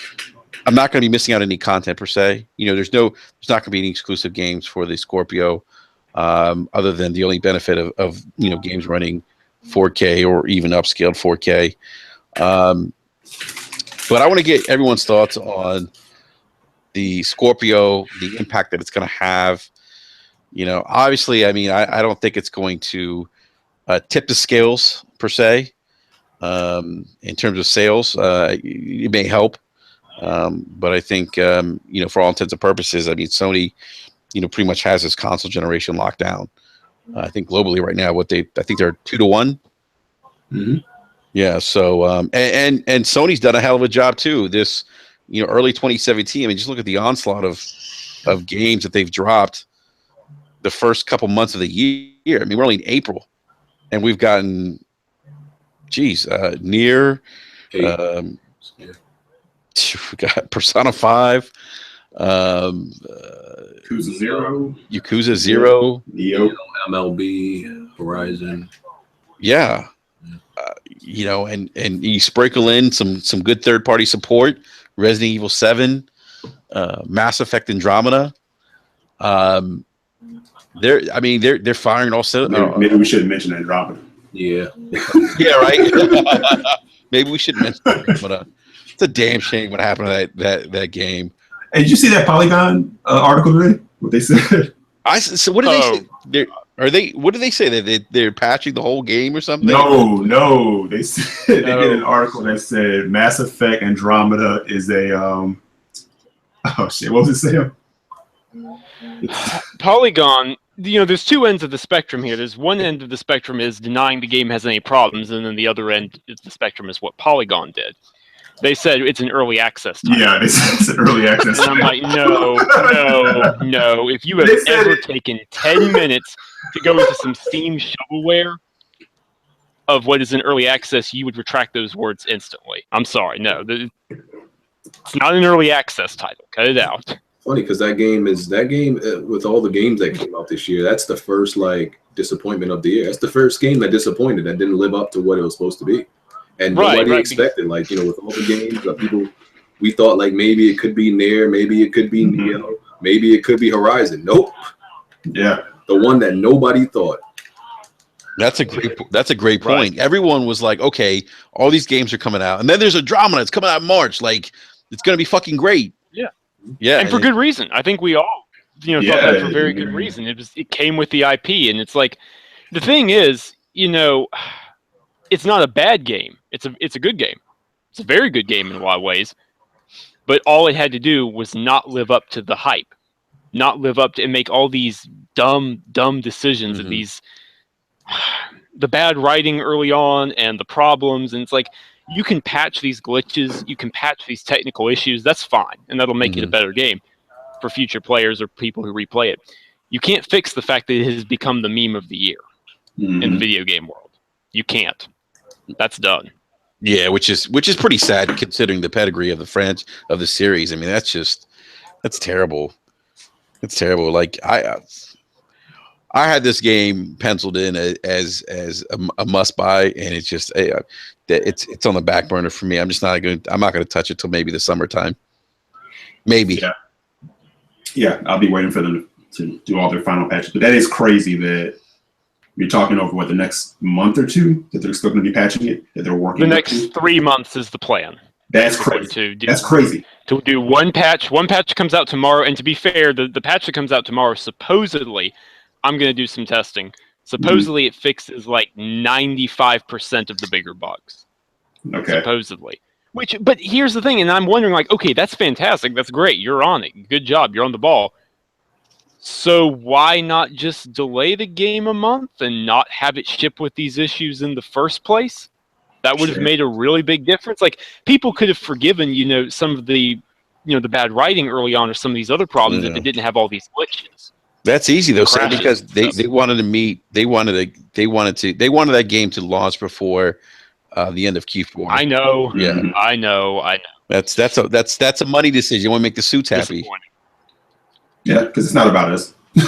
I'm not going to be missing out on any content per se. There's not going to be any exclusive games for the Scorpio, other than the only benefit of games running 4K or even upscaled 4K. But I want to get everyone's thoughts on the Scorpio, the impact that it's going to have. Obviously, I mean, I don't think it's going to tip the scales per se in terms of sales. It may help, but I think for all intents and purposes, I mean, Sony, pretty much has this console generation locked down. I think globally right now, I think they're 2-1. Mm-hmm. Yeah. So and Sony's done a hell of a job too. This early 2017. I mean, just look at the onslaught of games that they've dropped the first couple months of the year. I mean, we're only in April, and we've gotten, NeiR. We got Persona 5. Yakuza 0. Neo. MLB, Horizon. Yeah. And you sprinkle in some good third-party support, Resident Evil 7, Mass Effect Andromeda. They're firing also. Maybe we shouldn't mention Andromeda. Yeah. Yeah, right. Maybe we should mention Andromeda. It's a damn shame what happened to that game. Hey, did you see that Polygon article today? What they said? So what did they say? What did they say? That they're patching the whole game or something? No. They said they did an article that said Mass Effect Andromeda is a oh shit, what was it saying? Polygon, there's two ends of the spectrum here. There's one end of the spectrum is denying the game has any problems, and then the other end of the spectrum is what Polygon did. They said it's an early access title. Yeah, they said it's an early access title. And I'm like, no. If you have ever taken 10 minutes to go into some Steam shovelware of what is an early access, you would retract those words instantly. I'm sorry, no. It's not an early access title. Cut it out. Funny, because that game with all the games that came out this year, that's the first disappointment of the year. That's the first game that disappointed, that didn't live up to what it was supposed to be. And nobody expected, with all the games, we thought maybe it could be NeiR, maybe it could be Neo, maybe it could be Horizon. Nope. Yeah. The one that nobody thought. That's a great point. Right. Everyone was like, okay, all these games are coming out, and then there's Andromeda. It's coming out in March. It's gonna be fucking great. Yeah. Yeah. And for good reason. I think we all, thought that for very good reason. It came with the IP, and it's like, the thing is, it's not a bad game. It's a good game. It's a very good game in a lot of ways. But all it had to do was not live up to the hype, not live up to and make all these dumb decisions and the bad writing early on and the problems. And it's like, you can patch these glitches, you can patch these technical issues. That's fine, and that'll make it a better game for future players or people who replay it. You can't fix the fact that it has become the meme of the year in the video game world. You can't. That's done. Yeah, which is pretty sad considering the pedigree of the series. I mean, that's terrible. It's terrible. I had this game penciled in as a must buy, and it's just it's on the back burner for me. I'm not going to touch it till maybe the summertime. Maybe. Yeah, I'll be waiting for them to do all their final patches. But that is crazy that you're talking over the next month or two that they're still going to be patching it, that they're working. The next 3 months is the plan. That's crazy. That's crazy. To do one patch. One patch comes out tomorrow, and to be fair, the patch that comes out tomorrow, supposedly, I'm going to do some testing. Supposedly, it fixes 95% of the bigger bugs. Okay. Supposedly. But here's the thing, and I'm wondering, okay, that's fantastic. That's great. You're on it. Good job. You're on the ball. So why not just delay the game a month and not have it ship with these issues in the first place? That would have made a really big difference. People could have forgiven, some of the, the bad writing early on or some of these other problems if they didn't have all these glitches. That's easy though, Sam, because they wanted that game to launch before the end of Q4. I know. Yeah, I know. That's a money decision. You want to make the suits happy. Yeah, because it's not about us. No,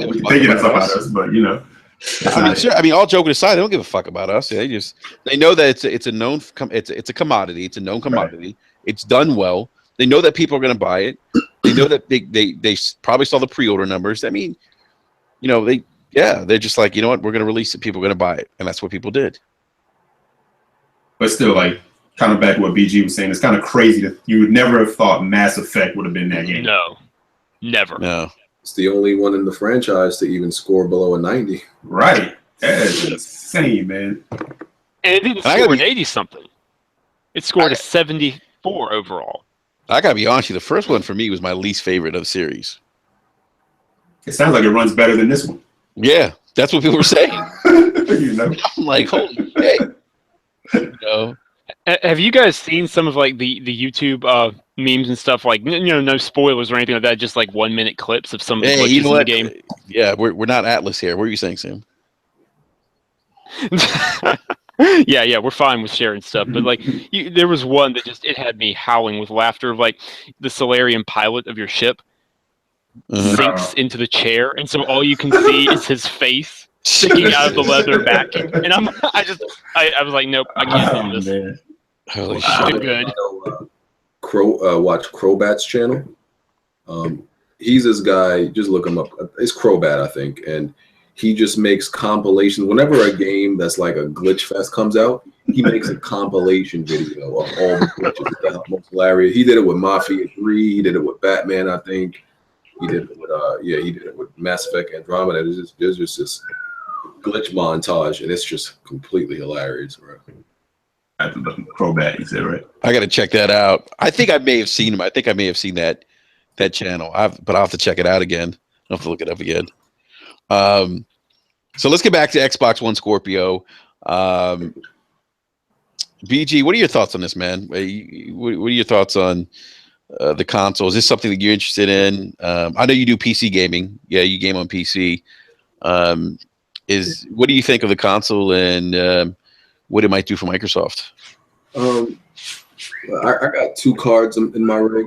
we can think it's about us, but Sure, I mean, all joking aside, they don't give a fuck about us. They know that it's a known it's a commodity. It's a known commodity. Right. It's done well. They know that people are going to buy it. They know that they probably saw the pre-order numbers. I mean, they're just like, you know what, we're going to release it. People are going to buy it, and that's what people did. But still, like, kind of back to what BG was saying, it's kind of crazy that you would never have thought Mass Effect would have been that game. No, never. No. It's the only one in the franchise to even score below a 90. Right. That is insane, man. And it didn't score an 80-something. It scored a 74 overall. I got to be honest with you, the first one for me was my least favorite of the series. It sounds like it runs better than this one. Yeah, that's what people were saying. I'm like, holy shit. Have you guys seen some of like the YouTube memes and stuff, like no spoilers or anything like that, just like 1 minute clips of some of the glitches in the game? Yeah, we're not Atlas here. What are you saying, Sam? yeah, we're fine with sharing stuff, but like there was one that it had me howling with laughter of like the Solarian pilot of your ship sinks into the chair, and so all you can see is his face sticking out of the leather backing, and I was like, nope, I can't do this. Man. Holy shit! Good. Watch Crobat's channel. He's this guy. Just look him up. It's Crobat, I think, and he just makes compilations. Whenever a game that's like a glitch fest comes out, he makes a compilation video of all the glitches. That's most hilarious. He did it with Mafia 3. He did it with Batman, I think. He did it with he did it with Mass Effect Andromeda. There's just this glitch montage, and it's just completely hilarious, bro. Crobat, you said, right? I got to check that out. I think I may have seen him. I think I may have seen that channel. But I'll have to check it out again. I'll have to look it up again. So let's get back to Xbox One Scorpio. BG, what are your thoughts on this, man? What are your thoughts on the console? Is this something that you're interested in? I know you do PC gaming. Yeah, you game on PC. What do you think of the console and what it might do for Microsoft? I got two cards in my rig,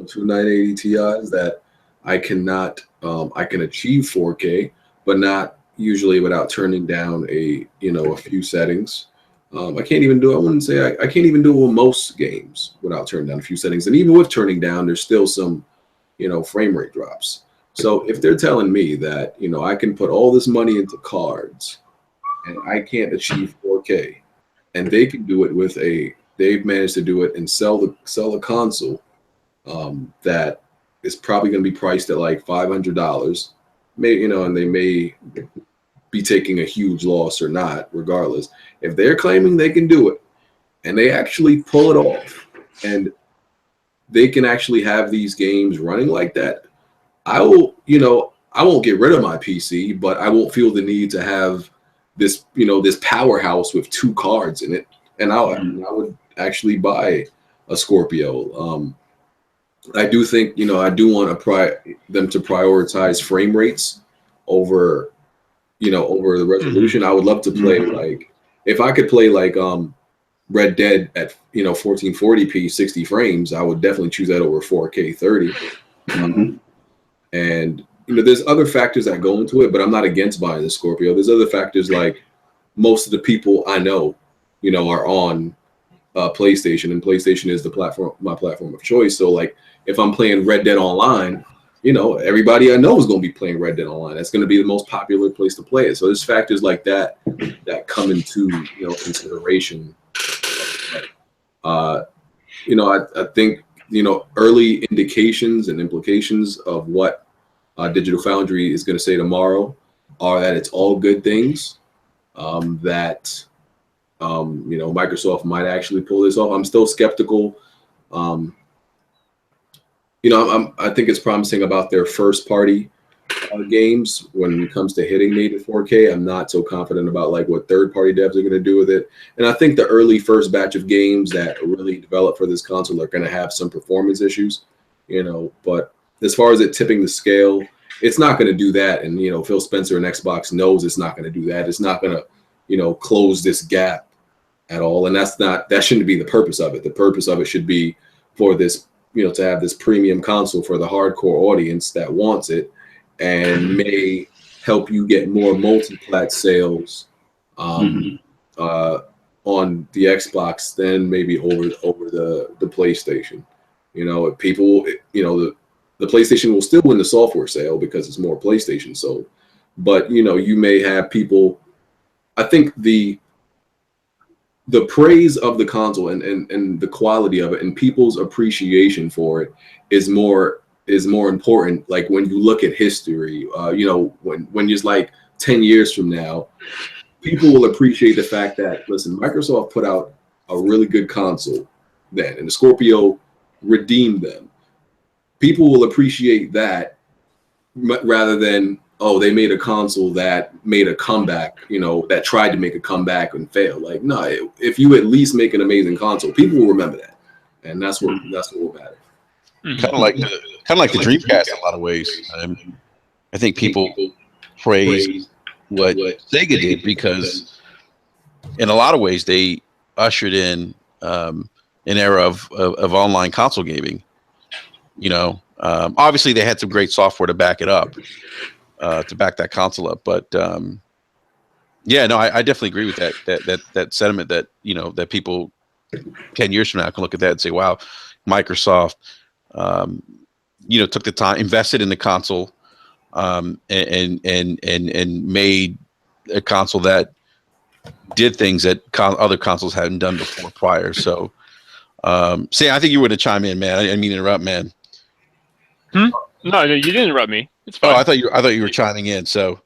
two 980 Ti's that I cannot. I can achieve 4K, but not usually without turning down a few settings. I can't even do. I wouldn't say I can't even do it with most games without turning down a few settings, and even with turning down, there's still some, frame rate drops. So if they're telling me that I can put all this money into cards, and I can't achieve 4K, and they can do it they've managed to do it and sell a console that is probably going to be priced at like $500, and they may be taking a huge loss or not, regardless. If they're claiming they can do it and they actually pull it off and they can actually have these games running like that, I won't get rid of my PC, but I won't feel the need to have this, this powerhouse with two cards in it. And I would actually buy a Scorpio. I do think, I do want them to prioritize frame rates over the resolution. I would love to play like, if I could play like Red Dead at 1440p 60 frames, I would definitely choose that over 4K 30. And there's other factors that go into it, but I'm not against buying the Scorpio. There's other factors like most of the people I know, are on PlayStation, and PlayStation is my platform of choice. So like if I'm playing Red Dead Online, everybody I know is going to be playing Red Dead Online. That's going to be the most popular place to play it. So there's factors like that come into consideration. I think early indications and implications of what Digital Foundry is going to say tomorrow are that it's all good things. That Microsoft might actually pull this off. I'm still skeptical. I think it's promising about their first party games when it comes to hitting native 4K. I'm not so confident about like what third party devs are going to do with it. And I think the early first batch of games that are really developed for this console are going to have some performance issues, but as far as it tipping the scale, it's not going to do that. And, Phil Spencer and Xbox knows it's not going to do that. It's not going to, close this gap at all. And that shouldn't be the purpose of it. The purpose of it should be for this, to have this premium console for the hardcore audience that wants it and may help you get more multi-plat sales on the Xbox than maybe over the PlayStation. You know, people, you know, the PlayStation will still win the software sale because it's more PlayStation sold. But, you know, you may have people, I think the praise of the console and the quality of it and people's appreciation for it is more important. Like when you look at history, you know, when it's like 10 years from now, people will appreciate the fact that, listen, Microsoft put out a really good console then, and the Scorpio redeemed them. People will appreciate that rather than, oh, they made a console that made a comeback, you know, that tried to make a comeback and failed. Like, no, if you at least make an amazing console, people will remember that, and that's what will matter. Kind of like the Dreamcast in a lot of ways. I think people praise what Sega did because, in a lot of ways, they ushered in an era of online console gaming. You know, obviously they had some great software to back it up, to back that console up. But yeah, no, I definitely agree with that sentiment that, you know, that people 10 years from now can look at that and say, wow, Microsoft, you know, took the time, invested in the console, and made a console that did things that other consoles hadn't done before prior. So, Sam, I think you were to chime in, man. I didn't mean to interrupt, man. No, you didn't interrupt me. It's fine. Oh, I thought you were chiming in. So,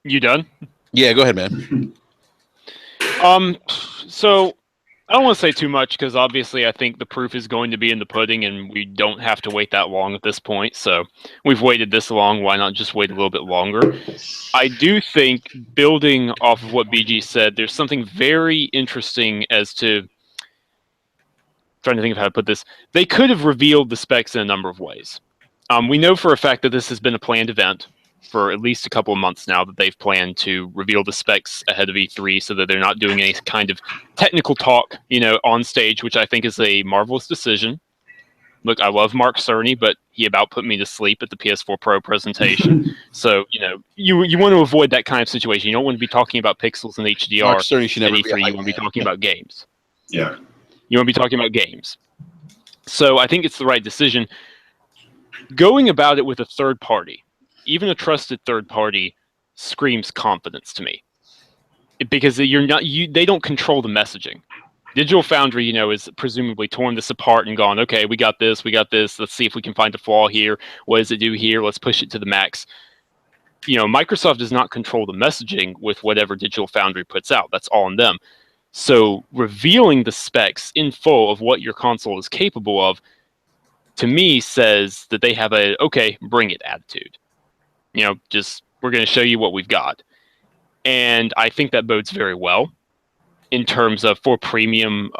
you done? Yeah, go ahead, man. So I don't want to say too much because obviously I think the proof is going to be in the pudding, and we don't have to wait that long at this point. So we've waited this long. Why not just wait a little bit longer? I do think, building off of what BG said, there's something very interesting as to, trying to think of how to put this. They could have revealed the specs in a number of ways. We know for a fact that this has been a planned event for at least a couple of months now, that they've planned to reveal the specs ahead of E3 so that they're not doing any kind of technical talk, you know, on stage, which I think is a marvelous decision. Look, I love Mark Cerny, but he about put me to sleep at the PS4 Pro presentation. So, you know, you want to avoid that kind of situation. You don't want to be talking about pixels and HDR. Mark Cerny should never at E3. be. You want to be talking about games. Yeah. You want to be talking about games. So I think it's the right decision. Going about it with a third party, even a trusted third party, screams confidence to me, because they don't control the messaging. Digital Foundry, you know, is presumably torn this apart and gone, okay, we got this, let's see if we can find a flaw here. What does it do here? Let's push it to the max. You know, Microsoft does not control the messaging with whatever Digital Foundry puts out. That's all on them. So revealing the specs in full of what your console is capable of, to me, says that they have a, okay, bring it attitude. You know, just, we're going to show you what we've got. And I think that bodes very well in terms of for premium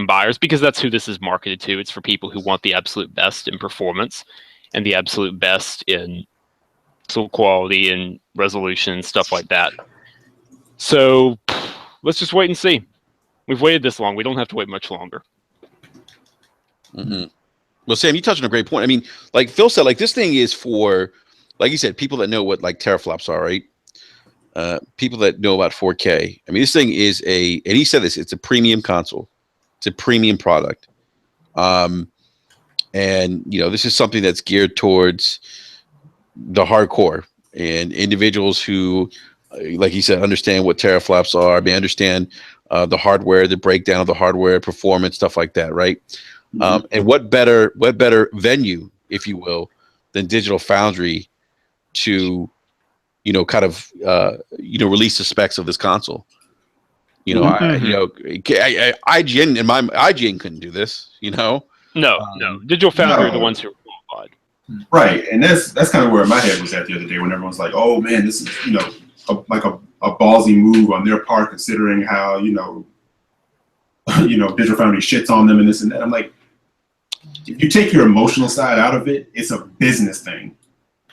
buyers, because that's who this is marketed to. It's for people who want the absolute best in performance and the absolute best in pixel quality and resolution and stuff like that. So let's just wait and see. We've waited this long. We don't have to wait much longer. Mm-hmm. Well, Sam, you touched on a great point. I mean, like Phil said, like this thing is for, like you said, people that know what like teraflops are, right? People that know about 4K. I mean, this thing is and he said this, it's a premium console. It's a premium product. And, you know, this is something that's geared towards the hardcore and individuals who, like he said, understand what teraflops are. They understand the hardware, the breakdown of the hardware, performance, stuff like that, right? Mm-hmm. And what better venue, if you will, than Digital Foundry to, you know, kind of, you know, release the specs of this console. You know, IGN and IGN couldn't do this. You know, no, Digital Foundry are the ones who are qualified. Right, and that's kind of where my head was at the other day when everyone's like, "Oh man, this is, you know, like a ballsy move on their part, considering how, you know, Digital Foundry shits on them and this and that." I'm like, if you take your emotional side out of it, it's a business thing.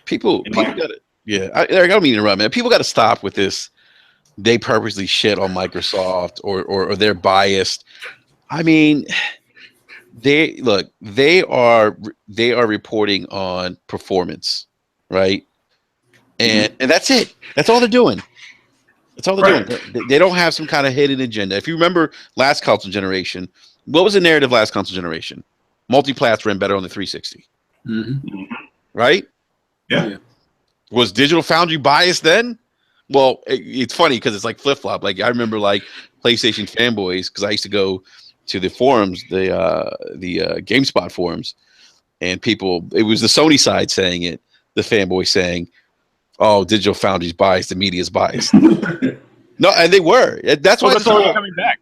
People got it. Yeah, I don't mean to interrupt, man. People got to stop with this. They purposely shit on Microsoft or they're biased. I mean, they are reporting on performance. right? And that's it. That's all they're doing. That's all they're doing. They don't have some kind of hidden agenda. If you remember last console generation, what was the narrative last console generation? Multi-plats ran better on the 360. Right? Yeah. Was Digital Foundry biased then? Well, it's funny because it's like flip-flop. Like I remember like PlayStation fanboys, because I used to go to the forums, the GameSpot forums, and people, it was the Sony side saying it, the fanboy saying, "Oh, Digital Foundry's biased, the media's biased." No, and they were. That's why it's already coming back.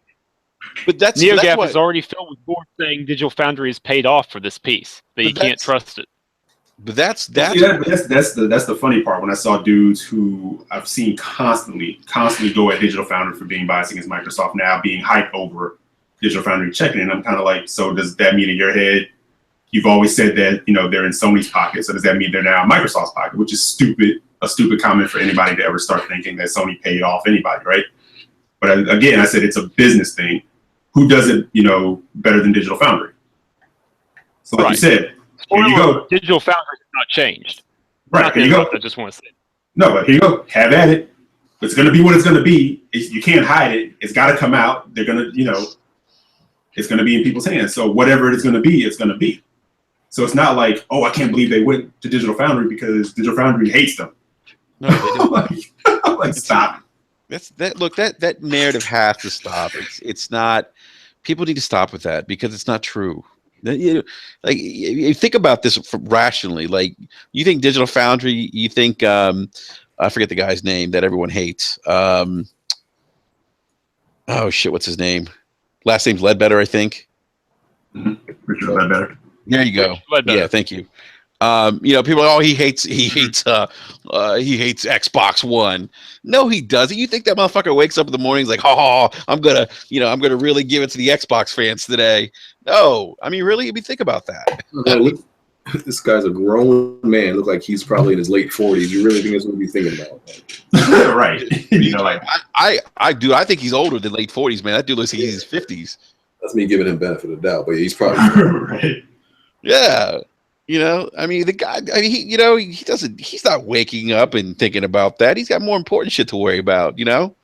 But that's NeoGAF what, is already filled with boards saying Digital Foundry is paid off for this piece, that you can't trust it. But that's the funny part. When I saw dudes who I've seen constantly go at Digital Foundry for being biased against Microsoft, now being hyped over Digital Foundry checking, and I'm kind of like, so does that mean in your head you've always said that they're in Sony's pocket? So does that mean they're now in Microsoft's pocket? Which is stupid. A stupid comment for anybody to ever start thinking that Sony paid off anybody, right? But again, I said it's a business thing. Who does it, better than Digital Foundry? So like you said, here you go. Digital Foundry has not changed. Right, here you go. I just want to say. No, but here you go. Have at it. It's going to be what it's going to be. You can't hide it. It's got to come out. They're going to, it's going to be in people's hands. So whatever it's going to be, it's going to be. So it's not like, oh, I can't believe they went to Digital Foundry because Digital Foundry hates them. No, they don't. like stop. That narrative has to stop. It's not. People need to stop with that because it's not true. You think about this rationally. Like you think Digital Foundry, you think I forget the guy's name that everyone hates. Oh shit, what's his name? Last name's Ledbetter, I think. Richard Ledbetter. There you go. Yeah, thank you. People are, he hates Xbox One. No, he doesn't. You think that motherfucker wakes up in the morning, he's like, oh, I'm gonna really give it to the Xbox fans today. No, I mean, really, think about that. This guy's a grown man. Look like he's probably in his late 40s. You really think that's what he's thinking about that? Right. I think he's older than late 40s, man. That dude looks like he's in his 50s. That's me giving him benefit of the doubt, but he's probably right. Yeah. I mean, the guy, he's not waking up and thinking about that. He's got more important shit to worry about, And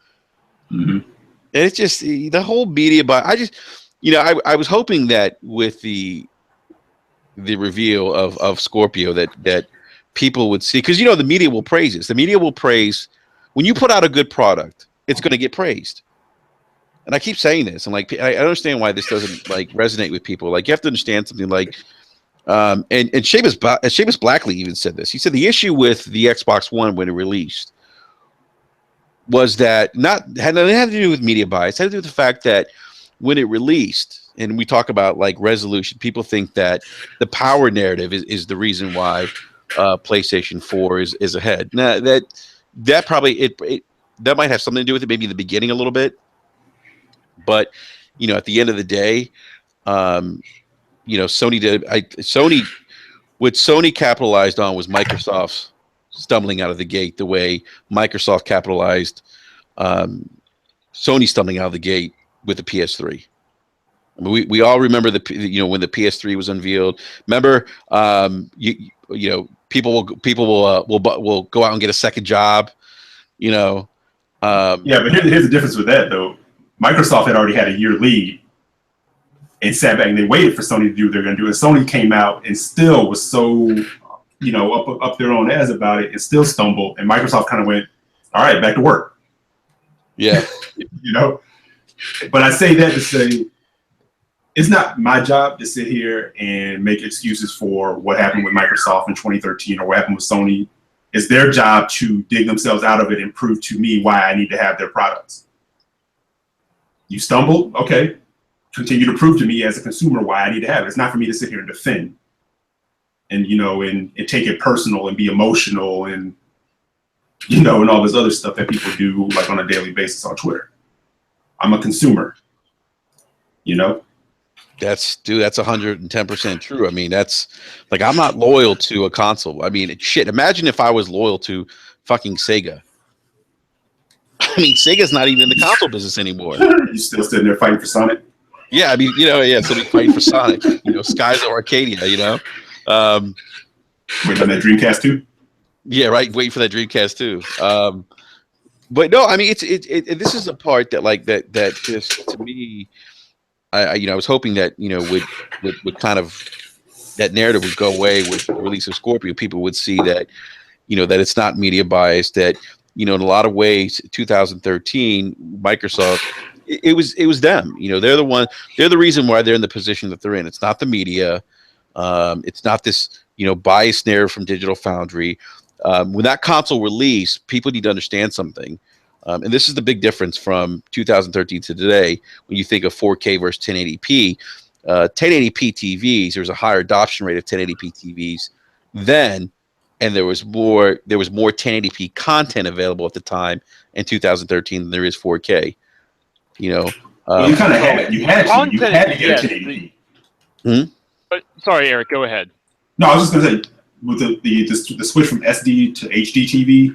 it's just the whole media, but I was hoping that with the reveal of Scorpio that people would see, because, the media will praise this. The media will praise when you put out a good product, it's going to get praised. And I keep saying this, and I understand why this doesn't resonate with people. Like, you have to understand something like, and Seamus Blackley even said this. He said the issue with the Xbox One when it released was that it had to do with media bias. It had to do with the fact that when it released, and we talk about resolution, people think that the power narrative is the reason why PlayStation 4 is ahead. Now that probably that might have something to do with it, maybe in the beginning a little bit, but at the end of the day. What Sony capitalized on was Microsoft's stumbling out of the gate, the way Microsoft capitalized Sony stumbling out of the gate with the PS3. I mean, we all remember when the PS3 was unveiled. Remember, people will go out and get a second job. Yeah, but here's the difference with that though. Microsoft had already had a year lead. And sat back and they waited for Sony to do what they're going to do. And Sony came out and still was so, up their own ass about it and still stumbled. And Microsoft kind of went, all right, back to work. Yeah. But I say that to say, it's not my job to sit here and make excuses for what happened with Microsoft in 2013 or what happened with Sony. It's their job to dig themselves out of it and prove to me why I need to have their products. You stumbled? Okay. Continue to prove to me as a consumer why I need to have it. It's not for me to sit here and defend and, and take it personal and be emotional and, and all this other stuff that people do on a daily basis on Twitter. I'm a consumer, That's 110% true. I mean, that's I'm not loyal to a console. I mean, shit. Imagine if I was loyal to fucking Sega. I mean, Sega's not even in the console business anymore. You still sitting there fighting for Sonic? Yeah, I mean, somebody fighting for Sonic. Skies of Arcadia, Wait on that Dreamcast too? Yeah, right. Waiting for that Dreamcast too. But no, I mean, this is a part that like that just to me, I was hoping that would kind of that narrative would go away with the release of Scorpio. People would see that that it's not media biased. That in a lot of ways, 2013 Microsoft. It was them. They're the one. They're the reason why they're in the position that they're in. It's not the media. It's not this biased narrative from Digital Foundry. When that console released, people need to understand something. And this is the big difference from 2013 to today. When you think of 4K versus 1080p, 1080p TVs, there was a higher adoption rate of 1080p TVs then, and there was more 1080p content available at the time in 2013 than there is 4K. Well, you kind of had to get a 1080p. But sorry, Eric, go ahead. No, I was just gonna say with the switch from SD to HD TV,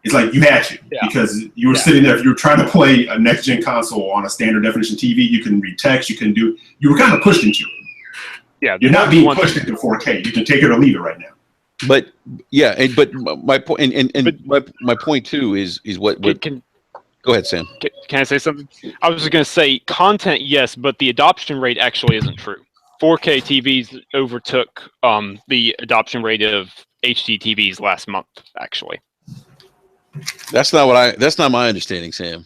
it's like you had to because you were sitting there. If you were trying to play a next gen console on a standard definition TV, you can read text, you were kind of pushed into it. Yeah, you're not being pushed into 4K. You can take it or leave it right now. But yeah, but my point my point too is what go ahead, Sam. Can I say something? I was just going to say content, yes, but the adoption rate actually isn't true. 4K TVs overtook the adoption rate of HD TVs last month, actually. That's not my understanding, Sam.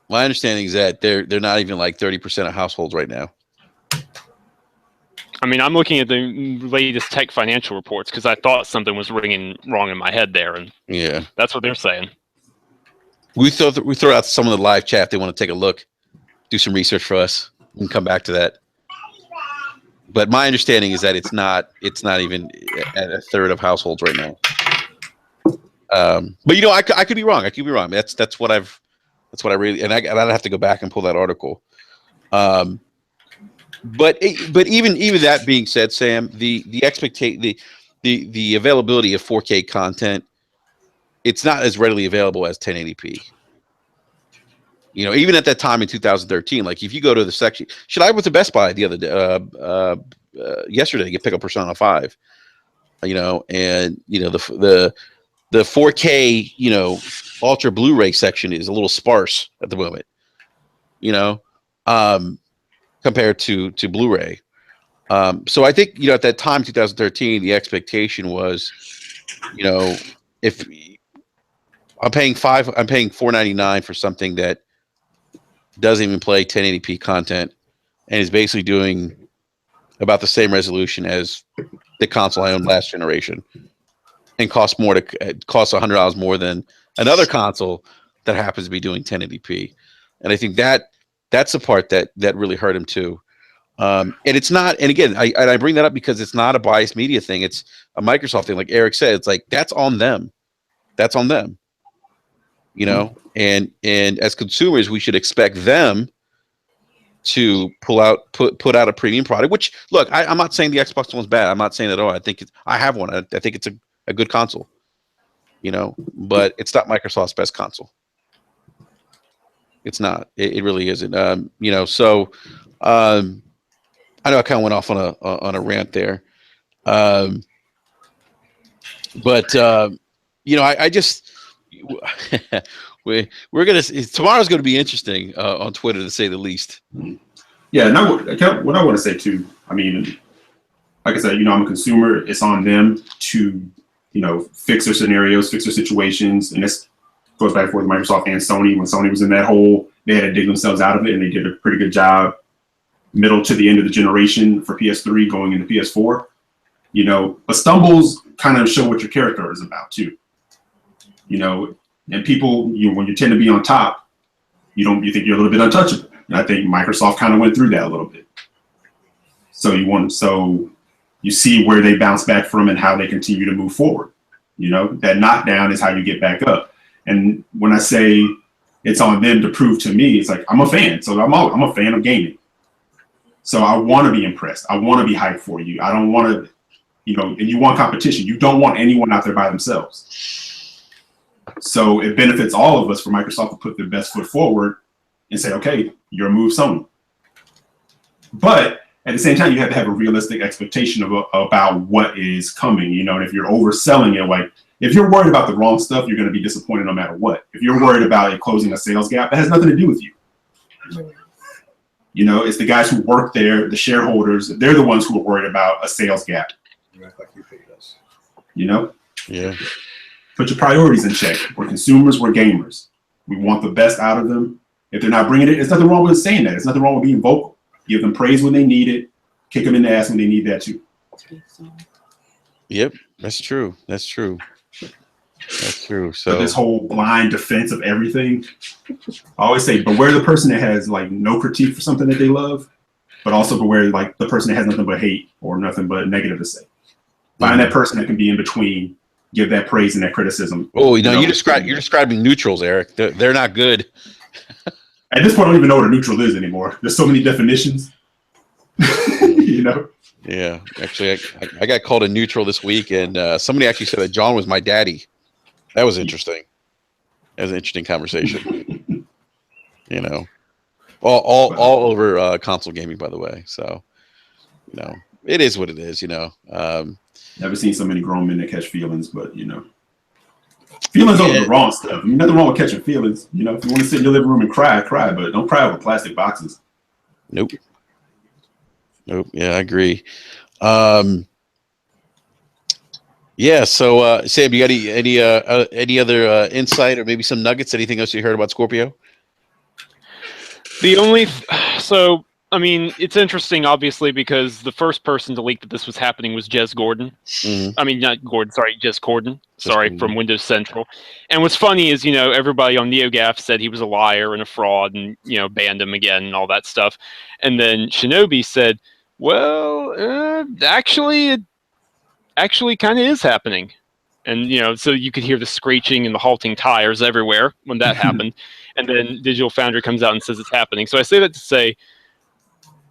My understanding is that they're not even like 30% of households right now. I mean, I'm looking at the latest tech financial reports because I thought something was ringing wrong in my head there, and that's what they're saying. We throw out some of the live chat. If they want to take a look, do some research for us. We can come back to that. But my understanding is that it's not even at a third of households right now. But I could be wrong. I could be wrong. That's what I really, and I'd have to go back and pull that article. But even that being said, Sam, the availability of 4K content, it's not as readily available as 1080p. Even at that time in 2013, like if you go to the section, I went to Best Buy the other day, yesterday to get pick up Persona 5, and the 4K, Ultra Blu-ray section is a little sparse at the moment, compared to Blu-ray. So I think, at that time, 2013, the expectation was, if I'm paying $4.99 for something that doesn't even play 1080p content and is basically doing about the same resolution as the console I owned last generation, and costs $100 more than another console that happens to be doing 1080p. And I think that's the part that really hurt him too. And it's not, and again, I bring that up because it's not a biased media thing. It's a Microsoft thing. Like Eric said, it's like, that's on them. That's on them. And as consumers, we should expect them to put out a premium product, which, look, I'm not saying the Xbox One's bad. I'm not saying that at all. I have one. I think it's a good console, but it's not Microsoft's best console. It's not. It really isn't. So I know I kind of went off on a rant there, but I just we're gonna tomorrow's gonna be interesting on Twitter, to say the least. Yeah, and what I want to say too. I mean, like I said, I'm a consumer. It's on them to fix their scenarios, fix their situations, and this goes back and forth with Microsoft and Sony. When Sony was in that hole, they had to dig themselves out of it, and they did a pretty good job middle to the end of the generation for PS3 going into PS4. But stumbles kind of show what your character is about too. And people, when you tend to be on top, you think you're a little bit untouchable. And I think Microsoft kind of went through that a little bit. So you see where they bounce back from and how they continue to move forward. That knockdown is how you get back up. And when I say it's on them to prove to me, it's like, I'm a fan. So I'm a fan of gaming. So I want to be impressed. I want to be hyped for you. I don't want to, and you want competition. You don't want anyone out there by themselves. So it benefits all of us for Microsoft to put their best foot forward and say, okay, your move, Sony. But at the same time, you have to have a realistic expectation about what is coming, you know. And if you're overselling it, like if you're worried about the wrong stuff, you're going to be disappointed no matter what. If you're worried about it closing a sales gap, that has nothing to do with you. You know, it's the guys who work there, the shareholders, they're the ones who are worried about a sales gap. Like you paid us. You know? Yeah. Put your priorities in check. We're consumers, we're gamers. We want the best out of them. If they're not bringing it, there's nothing wrong with saying that. There's nothing wrong with being vocal. Give them praise when they need it. Kick them in the ass when they need that too. Yep, that's true. That's true. That's true. So but this whole blind defense of everything, I always say, beware the person that has like no critique for something that they love, but also beware like the person that has nothing but hate or nothing but negative to say. Find that person that can be in between, give that praise and that criticism. Oh, you're describing neutrals, Eric. They're not good. At this point, I don't even know what a neutral is anymore. There's so many definitions. You know? Yeah, actually, I got called a neutral this week, and somebody actually said that John was my daddy. That was interesting. That was an interesting conversation. You know, all over console gaming, by the way. So, you know, it is what it is. You know, never seen so many grown men that catch feelings, but you know, feelings over the wrong stuff. I mean, nothing wrong with catching feelings. You know, if you want to sit in your living room and cry, but don't cry over plastic boxes. Nope. Yeah, I agree. Yeah. So, Sam, you got any other insight or maybe some nuggets? Anything else you heard about Scorpio? So I mean, it's interesting, obviously, because the first person to leak that this was happening was Jez Gordon. Mm-hmm. I mean, not Gordon, sorry, Jez Corden. Sorry, from Windows Central. And what's funny is, you know, everybody on NeoGAF said he was a liar and a fraud and, you know, banned him again and all that stuff. And then Shinobi said, well, actually, it actually kind of is happening. And, you know, so you could hear the screeching and the halting tires everywhere when that happened. And then Digital Foundry comes out and says it's happening. So I say that to say,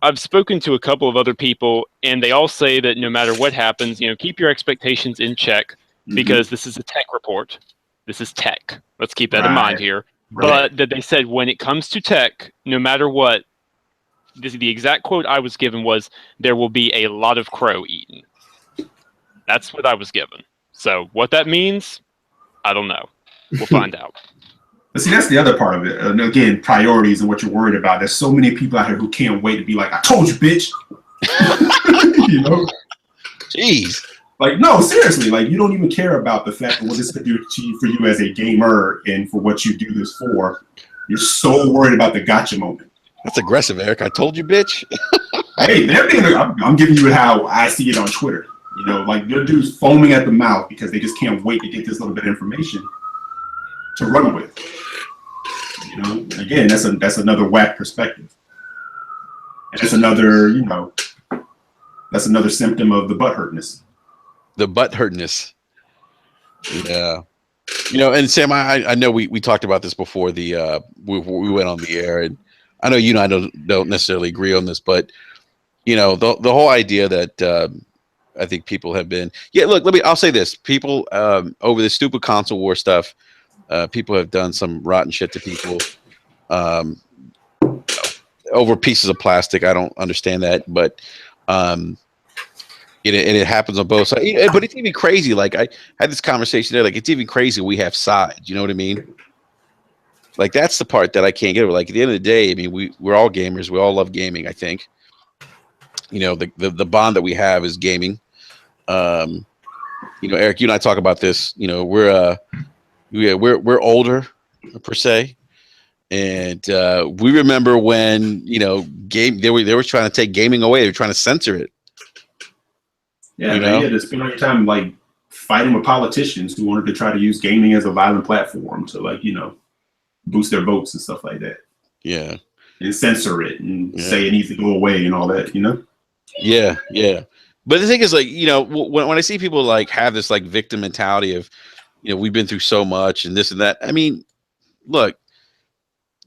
I've spoken to a couple of other people, and they all say that no matter what happens, you know, keep your expectations in check because this is a tech report. This is tech. Let's keep that in mind here. Right. But that they said when it comes to tech, no matter what, the exact quote I was given was, there will be a lot of crow eaten. That's what I was given. So what that means, I don't know. We'll find out. But see, that's the other part of it. And again, priorities and what you're worried about. There's so many people out here who can't wait to be like, I told you, bitch. You know? Jeez. Like, no, seriously. Like, you don't even care about the fact of what this could do for you as a gamer and for what you do this for. You're so worried about the gotcha moment. That's aggressive, Eric. I told you, bitch. Hey, I'm giving you how I see it on Twitter. You know, like, there are dudes foaming at the mouth because they just can't wait to get this little bit of information to run with. You know, again, that's another whack perspective. And it's another, you know, that's another symptom of the butt hurtness. The butt hurtness. Yeah. You know, and Sam, I know we talked about this before we went on the air, and I know you and I don't necessarily agree on this, but you know, the whole idea that I think people have been, look, I'll say this. People over this stupid console war stuff, people have done some rotten shit to people over pieces of plastic. I don't understand that, but it happens on both sides. But it's even crazy. Like I had this conversation there. Like it's even crazy. We have sides. You know what I mean? Like that's the part that I can't get over. Like at the end of the day, I mean, we're all gamers. We all love gaming. I think. You know, the bond that we have is gaming. You know, Eric, you and I talk about this. You know, we're older per se, and we remember when you know they were trying to take gaming away. They were trying to censor it. Yeah, you man, know? you had to spend all your time like fighting with politicians who wanted to try to use gaming as a violent platform to like, you know, boost their votes and stuff like that. Yeah. And censor it and say it needs to go away and all that, you know? Yeah, yeah. But the thing is, like, you know, when I see people like have this like victim mentality of, you know, we've been through so much and this and that. I mean, look,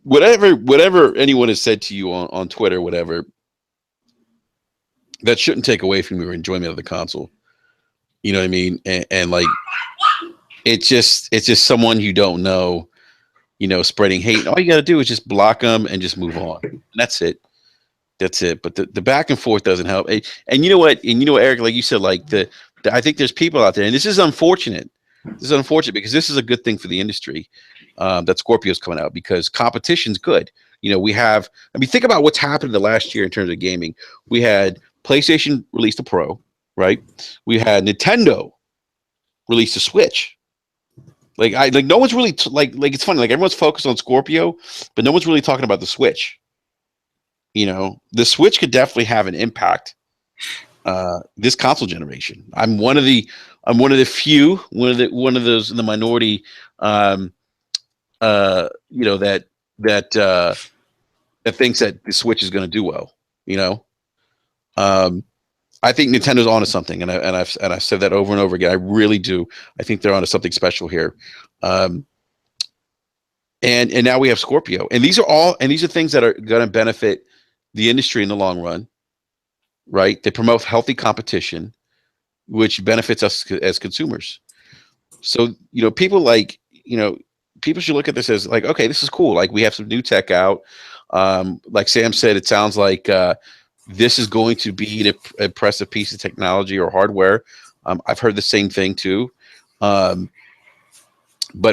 whatever anyone has said to you on Twitter, whatever, that shouldn't take away from your enjoyment of the console. You know what I mean? And like, it's just someone you don't know, you know, spreading hate. All you got to do is just block them and just move on. And that's it. That's it. But the back and forth doesn't help. And you know what? And you know what, Eric? Like you said, like I think there's people out there, and this is unfortunate. This is unfortunate because this is a good thing for the industry that Scorpio's coming out because competition's good. You know, we have. I mean, think about what's happened in the last year in terms of gaming. We had PlayStation released a Pro, right? We had Nintendo release a Switch. Like no one's really like it's funny. Like everyone's focused on Scorpio, but no one's really talking about the Switch. You know, the Switch could definitely have an impact this console generation. I'm one of the few, one of those in the minority, you know, that thinks that the Switch is going to do well. You know, I think Nintendo's onto something, and I've said that over and over again. I really do. I think they're onto something special here. And now we have Scorpio, and these are things that are going to benefit the industry in the long run, right? They promote healthy competition, which benefits us as consumers. So, you know, people should look at this as like, okay, this is cool. Like we have some new tech out. Like Sam said, it sounds like this is going to be an impressive piece of technology or hardware. I've heard the same thing too. But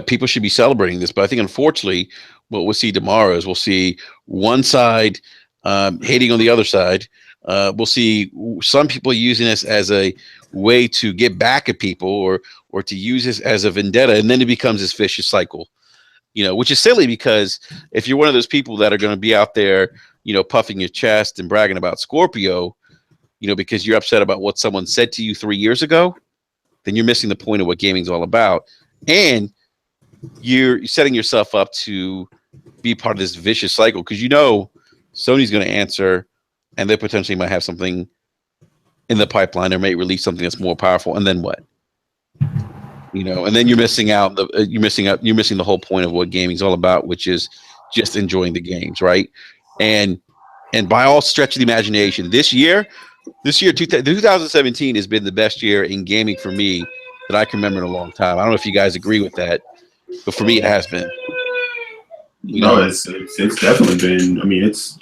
people should be celebrating this. But I think, unfortunately, what we'll see tomorrow is we'll see one side hating on the other side. We'll see some people using this as a way to get back at people or to use this as a vendetta. And then it becomes this vicious cycle, you know, which is silly because if you're one of those people that are going to be out there, you know, puffing your chest and bragging about Scorpio, you know, because you're upset about what someone said to you 3 years ago, then you're missing the point of what gaming's all about. And you're setting yourself up to be part of this vicious cycle because, you know, Sony's going to answer and they potentially might have something in the pipeline or may release something that's more powerful. And then what? You know, and then you're missing out. You're missing the whole point of what gaming's all about, which is just enjoying the games, right? And by all stretch of the imagination, this year, 2017 has been the best year in gaming for me that I can remember in a long time. I don't know if you guys agree with that, but for me, it has been. No, it's definitely been. I mean, it's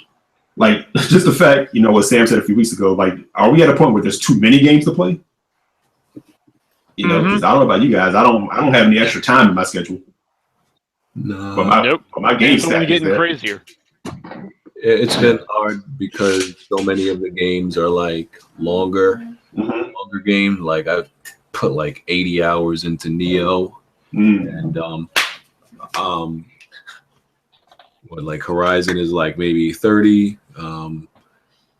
like just the fact, you know, what Sam said a few weeks ago. Like, are we at a point where there's too many games to play? You know, because I don't know about you guys. I don't have any extra time in my schedule. No, but my game it's only stack is getting there. crazier. it's been hard because so many of the games are like longer game. Like I've put like 80 hours into Neo, and what like Horizon is like maybe 30.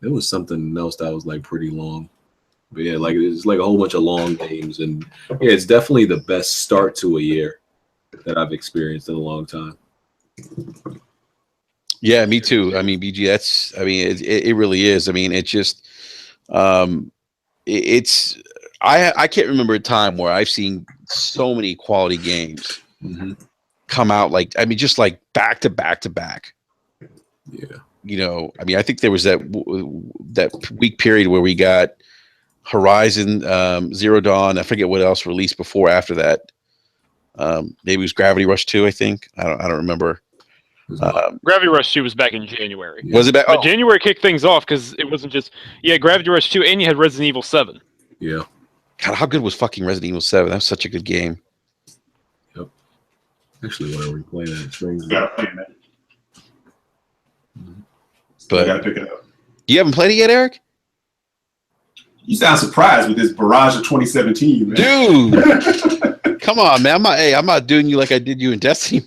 There was something else that was like pretty long. But yeah, like it's like a whole bunch of long games, and yeah, it's definitely the best start to a year that I've experienced in a long time. Yeah, me too. I mean, BG, it really is. I mean, it's just, it's, I can't remember a time where I've seen so many quality games come out like, I mean, just like back to back to back. Yeah. You know, I mean, I think there was that week period where we got Horizon, Zero Dawn. I forget what else released before after that. Maybe it was Gravity Rush 2, I think. I don't remember. Gravity Rush 2 was back in January. Yeah. Was it back? But January kicked things off because it wasn't just Gravity Rush 2, and you had Resident Evil 7. Yeah. God, how good was fucking Resident Evil 7? That was such a good game. Yep. Actually, want to replay that. It's crazy. Gotta play it, man. But Gotta pick it up. you haven't played it yet, Eric? You sound surprised with this barrage of 2017, man. Dude, come on, man. I'm not doing you like I did you in Destiny.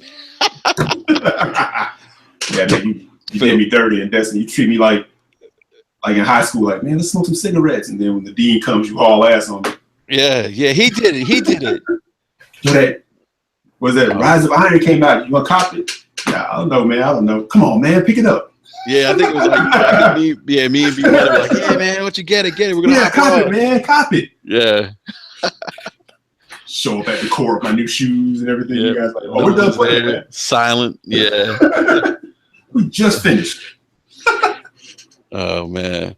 Yeah, man, you did me dirty in Destiny. You treat me like in high school, like, man, let's smoke some cigarettes. And then when the dean comes, you haul ass on me. Yeah, he did it. He did it. Was that Rise of Iron came out? You want to cop it? Yeah, I don't know, man. I don't know. Come on, man, pick it up. Yeah, I think it was like me and B were like, yeah, man, once you get it, We're gonna cop it, man, cop it. Yeah. Show up at the core of my new shoes and everything. Yeah. You guys like, oh, we're done playing, man. Silent. Yeah. We just finished. Oh man.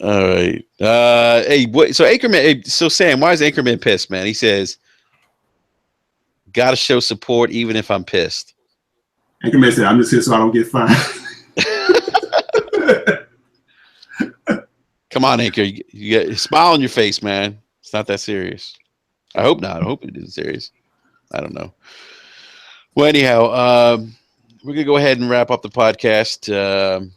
All right. Hey, so Anchorman. So Sam, why is Anchorman pissed, man? He says, "Gotta show support even if I'm pissed." Anchorman said, "I'm just here so I don't get fined." Come on, Anchor. You get a smile on your face, man. It's not that serious. I hope not. I hope it isn't serious. I don't know. Well, anyhow, we're gonna go ahead and wrap up the podcast. And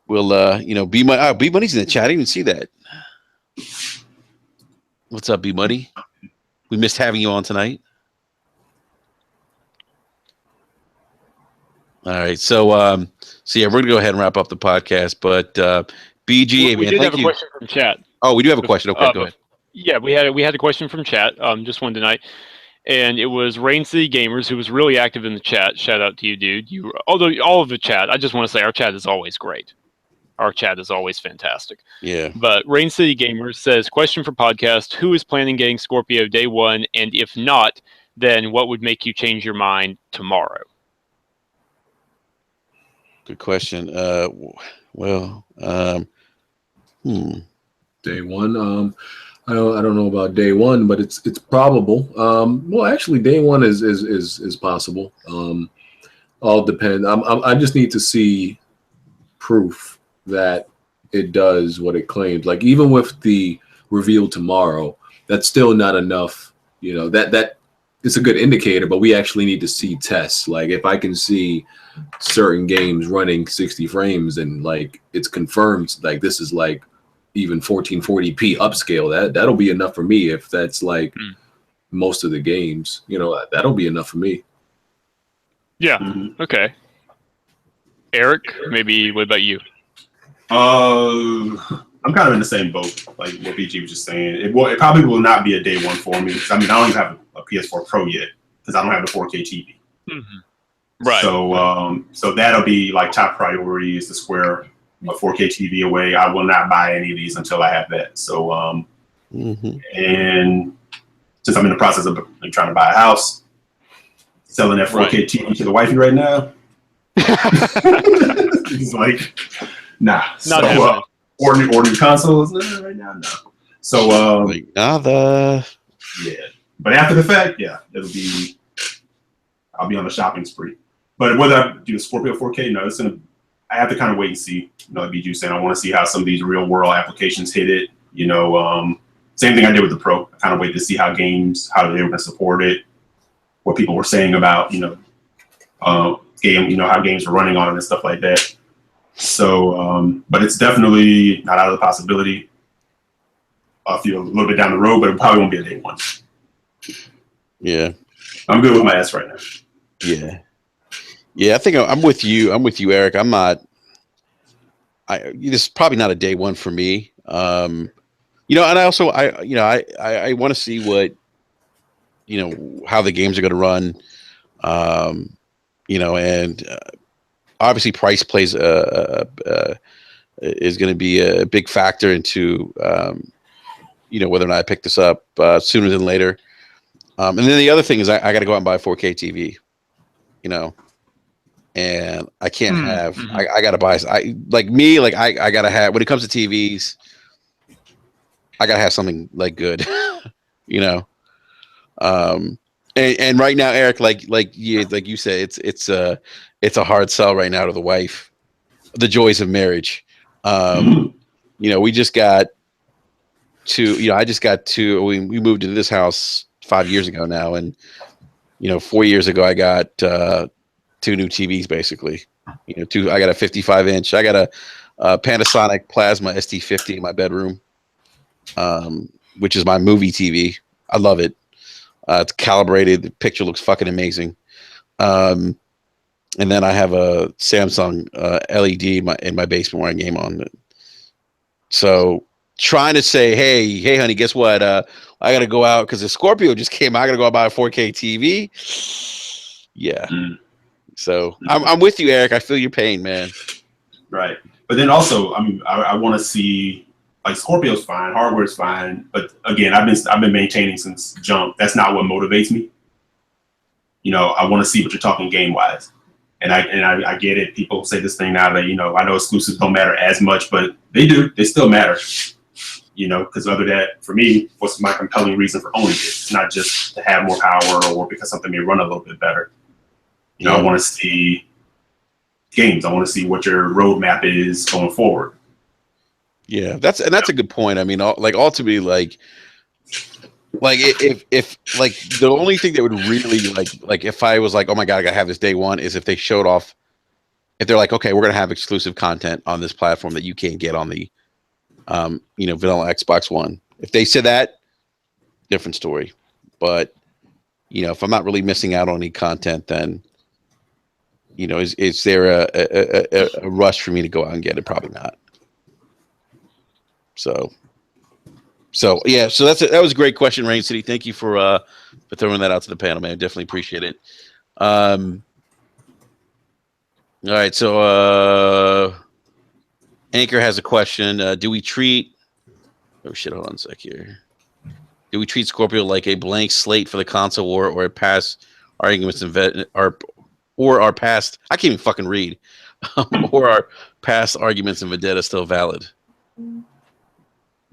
we'll, B Money's in the chat. I didn't even see that. What's up, B Money? We missed having you on tonight. All right, so yeah, we're gonna go ahead and wrap up the podcast. But BG, we did have a question from chat. Oh, we do have a question. Okay, go ahead. Yeah, we had a question from chat. Just one tonight, and it was Rain City Gamers, who was really active in the chat. Shout out to you, dude. Although all of the chat, I just want to say our chat is always great. Our chat is always fantastic. Yeah. But Rain City Gamers says, question for podcast: who is planning getting Scorpio day one, and if not, then what would make you change your mind tomorrow? Good question. Day one. I don't know about day one, but it's probable. Well, actually, day one is possible. All depend. I just need to see proof that it does what it claims. Like even with the reveal tomorrow, that's still not enough. You know that it's a good indicator, but we actually need to see tests. Like if I can see certain games running 60 frames and like it's confirmed, like this is like even 1440p upscale, that'll be enough for me. If that's like most of the games, that'll be enough for me. Yeah. Okay. Eric, maybe what about you? I'm kind of in the same boat, like what BG was just saying. It probably will not be a day one for me. I mean, I don't even have a PS4 Pro yet because I don't have the 4K TV. Right. So that'll be like top priority is to square a 4K TV away. I will not buy any of these until I have that. So, and since I'm in the process of trying to buy a house, selling that 4K TV to the wifey right now, it's like, nah. Not or new consoles right now, no. So, nada. Yeah, but after the fact, yeah, I'll be on a shopping spree. But whether I do the Scorpio 4K, no, I have to kind of wait and see. Like BG saying, I want to see how some of these real world applications hit it. Same thing I did with the Pro. I kind of wait to see how they were going to support it, what people were saying about, how games are running on it and stuff like that. So, but it's definitely not out of the possibility. I'll feel a little bit down the road, but it probably won't be a day one. Yeah. I'm good with my S right now. Yeah. Yeah, I think I'm with you. I'm with you, Eric. I'm not. This is probably not a day one for me. And I also I want to see what how the games are going to run. And obviously price plays is going to be a big factor into whether or not I pick this up sooner than later. And then the other thing is I got to go out and buy a 4K TV. And I can't have. I gotta buy. I gotta have. When it comes to TVs, I gotta have something like good, And right now, Eric, like you said, it's a hard sell right now to the wife. The joys of marriage. We just got to. I just got to. We moved into this house 5 years ago now, and 4 years ago I got. 2 new TVs, basically. I got a 55-inch. I got a Panasonic Plasma ST50 in my bedroom, which is my movie TV. I love it. It's calibrated. The picture looks fucking amazing. And then I have a Samsung LED in my basement where I game on it. So trying to say, hey, honey, guess what? I got to go out because the Scorpio just came out. I got to go out and buy a 4K TV. Yeah. So I'm with you, Eric. I feel your pain, man. Right. But then also, I want to see, like, Scorpio's fine, hardware's fine, but again, I've been maintaining since jump. That's not what motivates me. I want to see what you're talking game wise, and I get it. People say this thing now that I know exclusives don't matter as much, but they do. They still matter. Because other than that, for me, what's my compelling reason for owning it? It's not just to have more power or because something may run a little bit better. I want to see games. I want to see what your roadmap is going forward. Yeah, that's a good point. I mean, like ultimately, like if like the only thing that would really like if I was like, oh my god, I gotta have this day one, is if they showed off, if they're like, okay, we're gonna have exclusive content on this platform that you can't get on the vanilla Xbox One. If they said that, different story. But if I'm not really missing out on any content, then is there a rush for me to go out and get it? Probably not. So yeah, so that was a great question, Rain City. Thank you for throwing that out to the panel, man. Definitely appreciate it. All right, so Anchor has a question. Do we treat? Oh shit! Hold on a sec here. Do we treat Scorpio like a blank slate for the console war, or a past arguments or our past? I can't even fucking read. Or our past arguments in Vendetta still valid?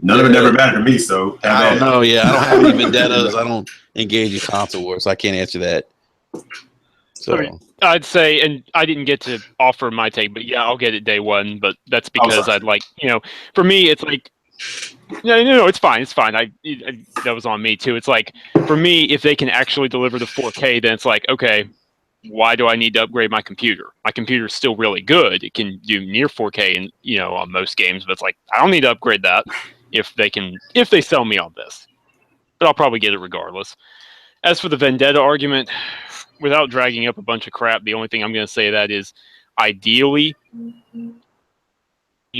None of it never mattered to me, so I don't know. Yeah, I don't have any vendettas. I don't engage in console wars, so I can't answer that. So I mean, I'd say, and I didn't get to offer my take, but yeah, I'll get it day one. But that's because I'd like, for me, it's like, no, it's fine. It's fine. That was on me too. It's like, for me, if they can actually deliver the 4K, then it's like, okay, why do I need to upgrade my computer? My computer's still really good. It can do near 4K and on most games, but it's like, I don't need to upgrade that if they sell me on this. But I'll probably get it regardless. As for the Vendetta argument, without dragging up a bunch of crap, the only thing I'm going to say that is, ideally,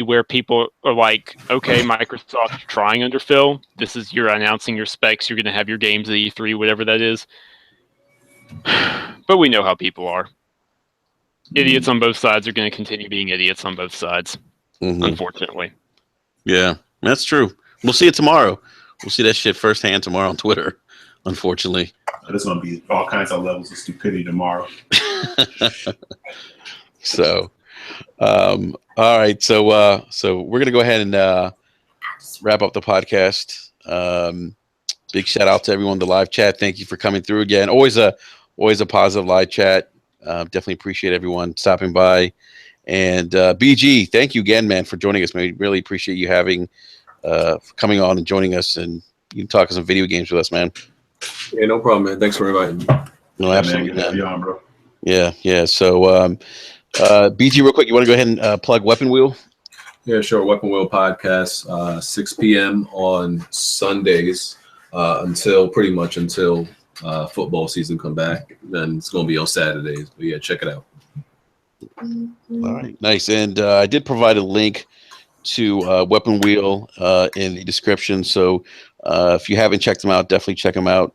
where people are like, okay, Microsoft's trying underfill. You're announcing your specs. You're going to have your games at E3, whatever that is. But we know how people are. Idiots on both sides are going to continue being idiots on both sides, unfortunately. Yeah, that's true. We'll see it tomorrow. We'll see that shit firsthand tomorrow on Twitter, unfortunately. There's going to be all kinds of levels of stupidity tomorrow. So, all right. So we're going to go ahead and wrap up the podcast. Big shout out to everyone in the live chat. Thank you for coming through again. Always a positive live chat. Definitely appreciate everyone stopping by. And BG, thank you again, man, for joining us. Man, we really appreciate you coming on and joining us, and you can talk some video games with us, man. Yeah, no problem, man. Thanks for inviting me. No, absolutely, man. On, bro. Yeah. So, BG, real quick, you want to go ahead and plug Weapon Wheel? Yeah, sure. Weapon Wheel podcast, 6 p.m. on Sundays until football season come back. Then it's going to be on Saturdays. But yeah, check it out. All right, nice. And I did provide a link to Weapon Wheel in the description. So if you haven't checked them out, definitely check them out.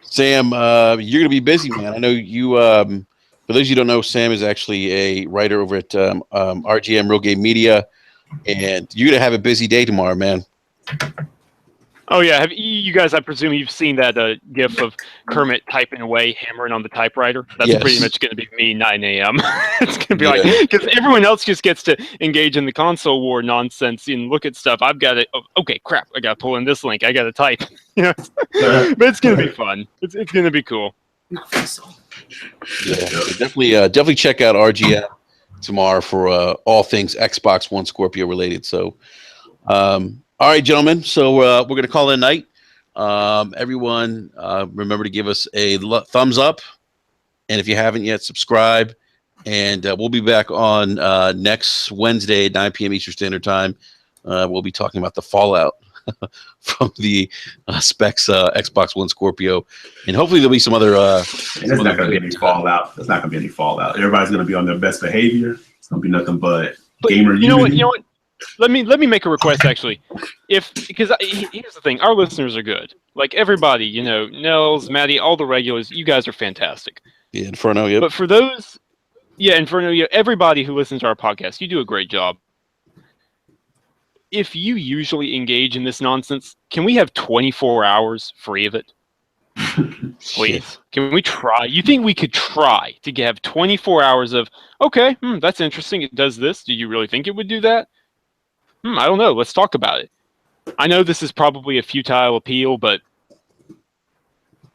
Sam, you're going to be busy, man. I know you. For those of you who don't know, Sam is actually a writer over at RGM Real Game Media, and you're going to have a busy day tomorrow, man. Oh yeah, have you guys? I presume you've seen that GIF of Kermit typing away, hammering on the typewriter. That's pretty much going to be me 9 a.m. It's going to be like, because everyone else just gets to engage in the console war nonsense and look at stuff. I've got to. Oh, okay, crap! I got to pull in this link. I got to type. But it's going to be fun. It's going to be cool. Yeah, so definitely check out RGM tomorrow for all things Xbox One Scorpio related. So. All right, gentlemen. So we're going to call it a night. Everyone, remember to give us a thumbs up. And if you haven't yet, subscribe. And we'll be back on next Wednesday at 9 p.m. Eastern Standard Time. We'll be talking about the fallout from the specs Xbox One Scorpio. And hopefully there'll be some other... There's not going to be any fallout. There's not going to be any fallout. Everybody's going to be on their best behavior. It's going to be nothing but gamer unity. You know what? Let me make a request, actually. Because here's the thing, our listeners are good. Like everybody, Nels, Maddie, all the regulars, you guys are fantastic. Yeah, Inferno, yep. But for those, Inferno, everybody who listens to our podcast, you do a great job. If you usually engage in this nonsense, can we have 24 hours free of it? Please. Can we try? You think we could try to have 24 hours of, okay, that's interesting, it does this. Do you really think it would do that? I don't know. Let's talk about it. I know this is probably a futile appeal, but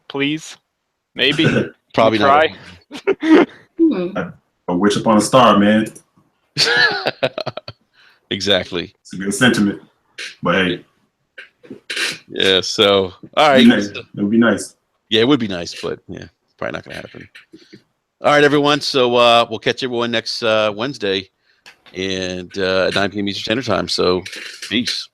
please, maybe. Probably not. Try. A wish upon a star, man. Exactly. It's a good sentiment. But hey, Yeah. So, all right. it would be nice. Yeah, it would be nice, but yeah, probably not going to happen. All right, everyone. So we'll catch everyone next Wednesday and 9 p.m. Eastern Standard Time. So, peace.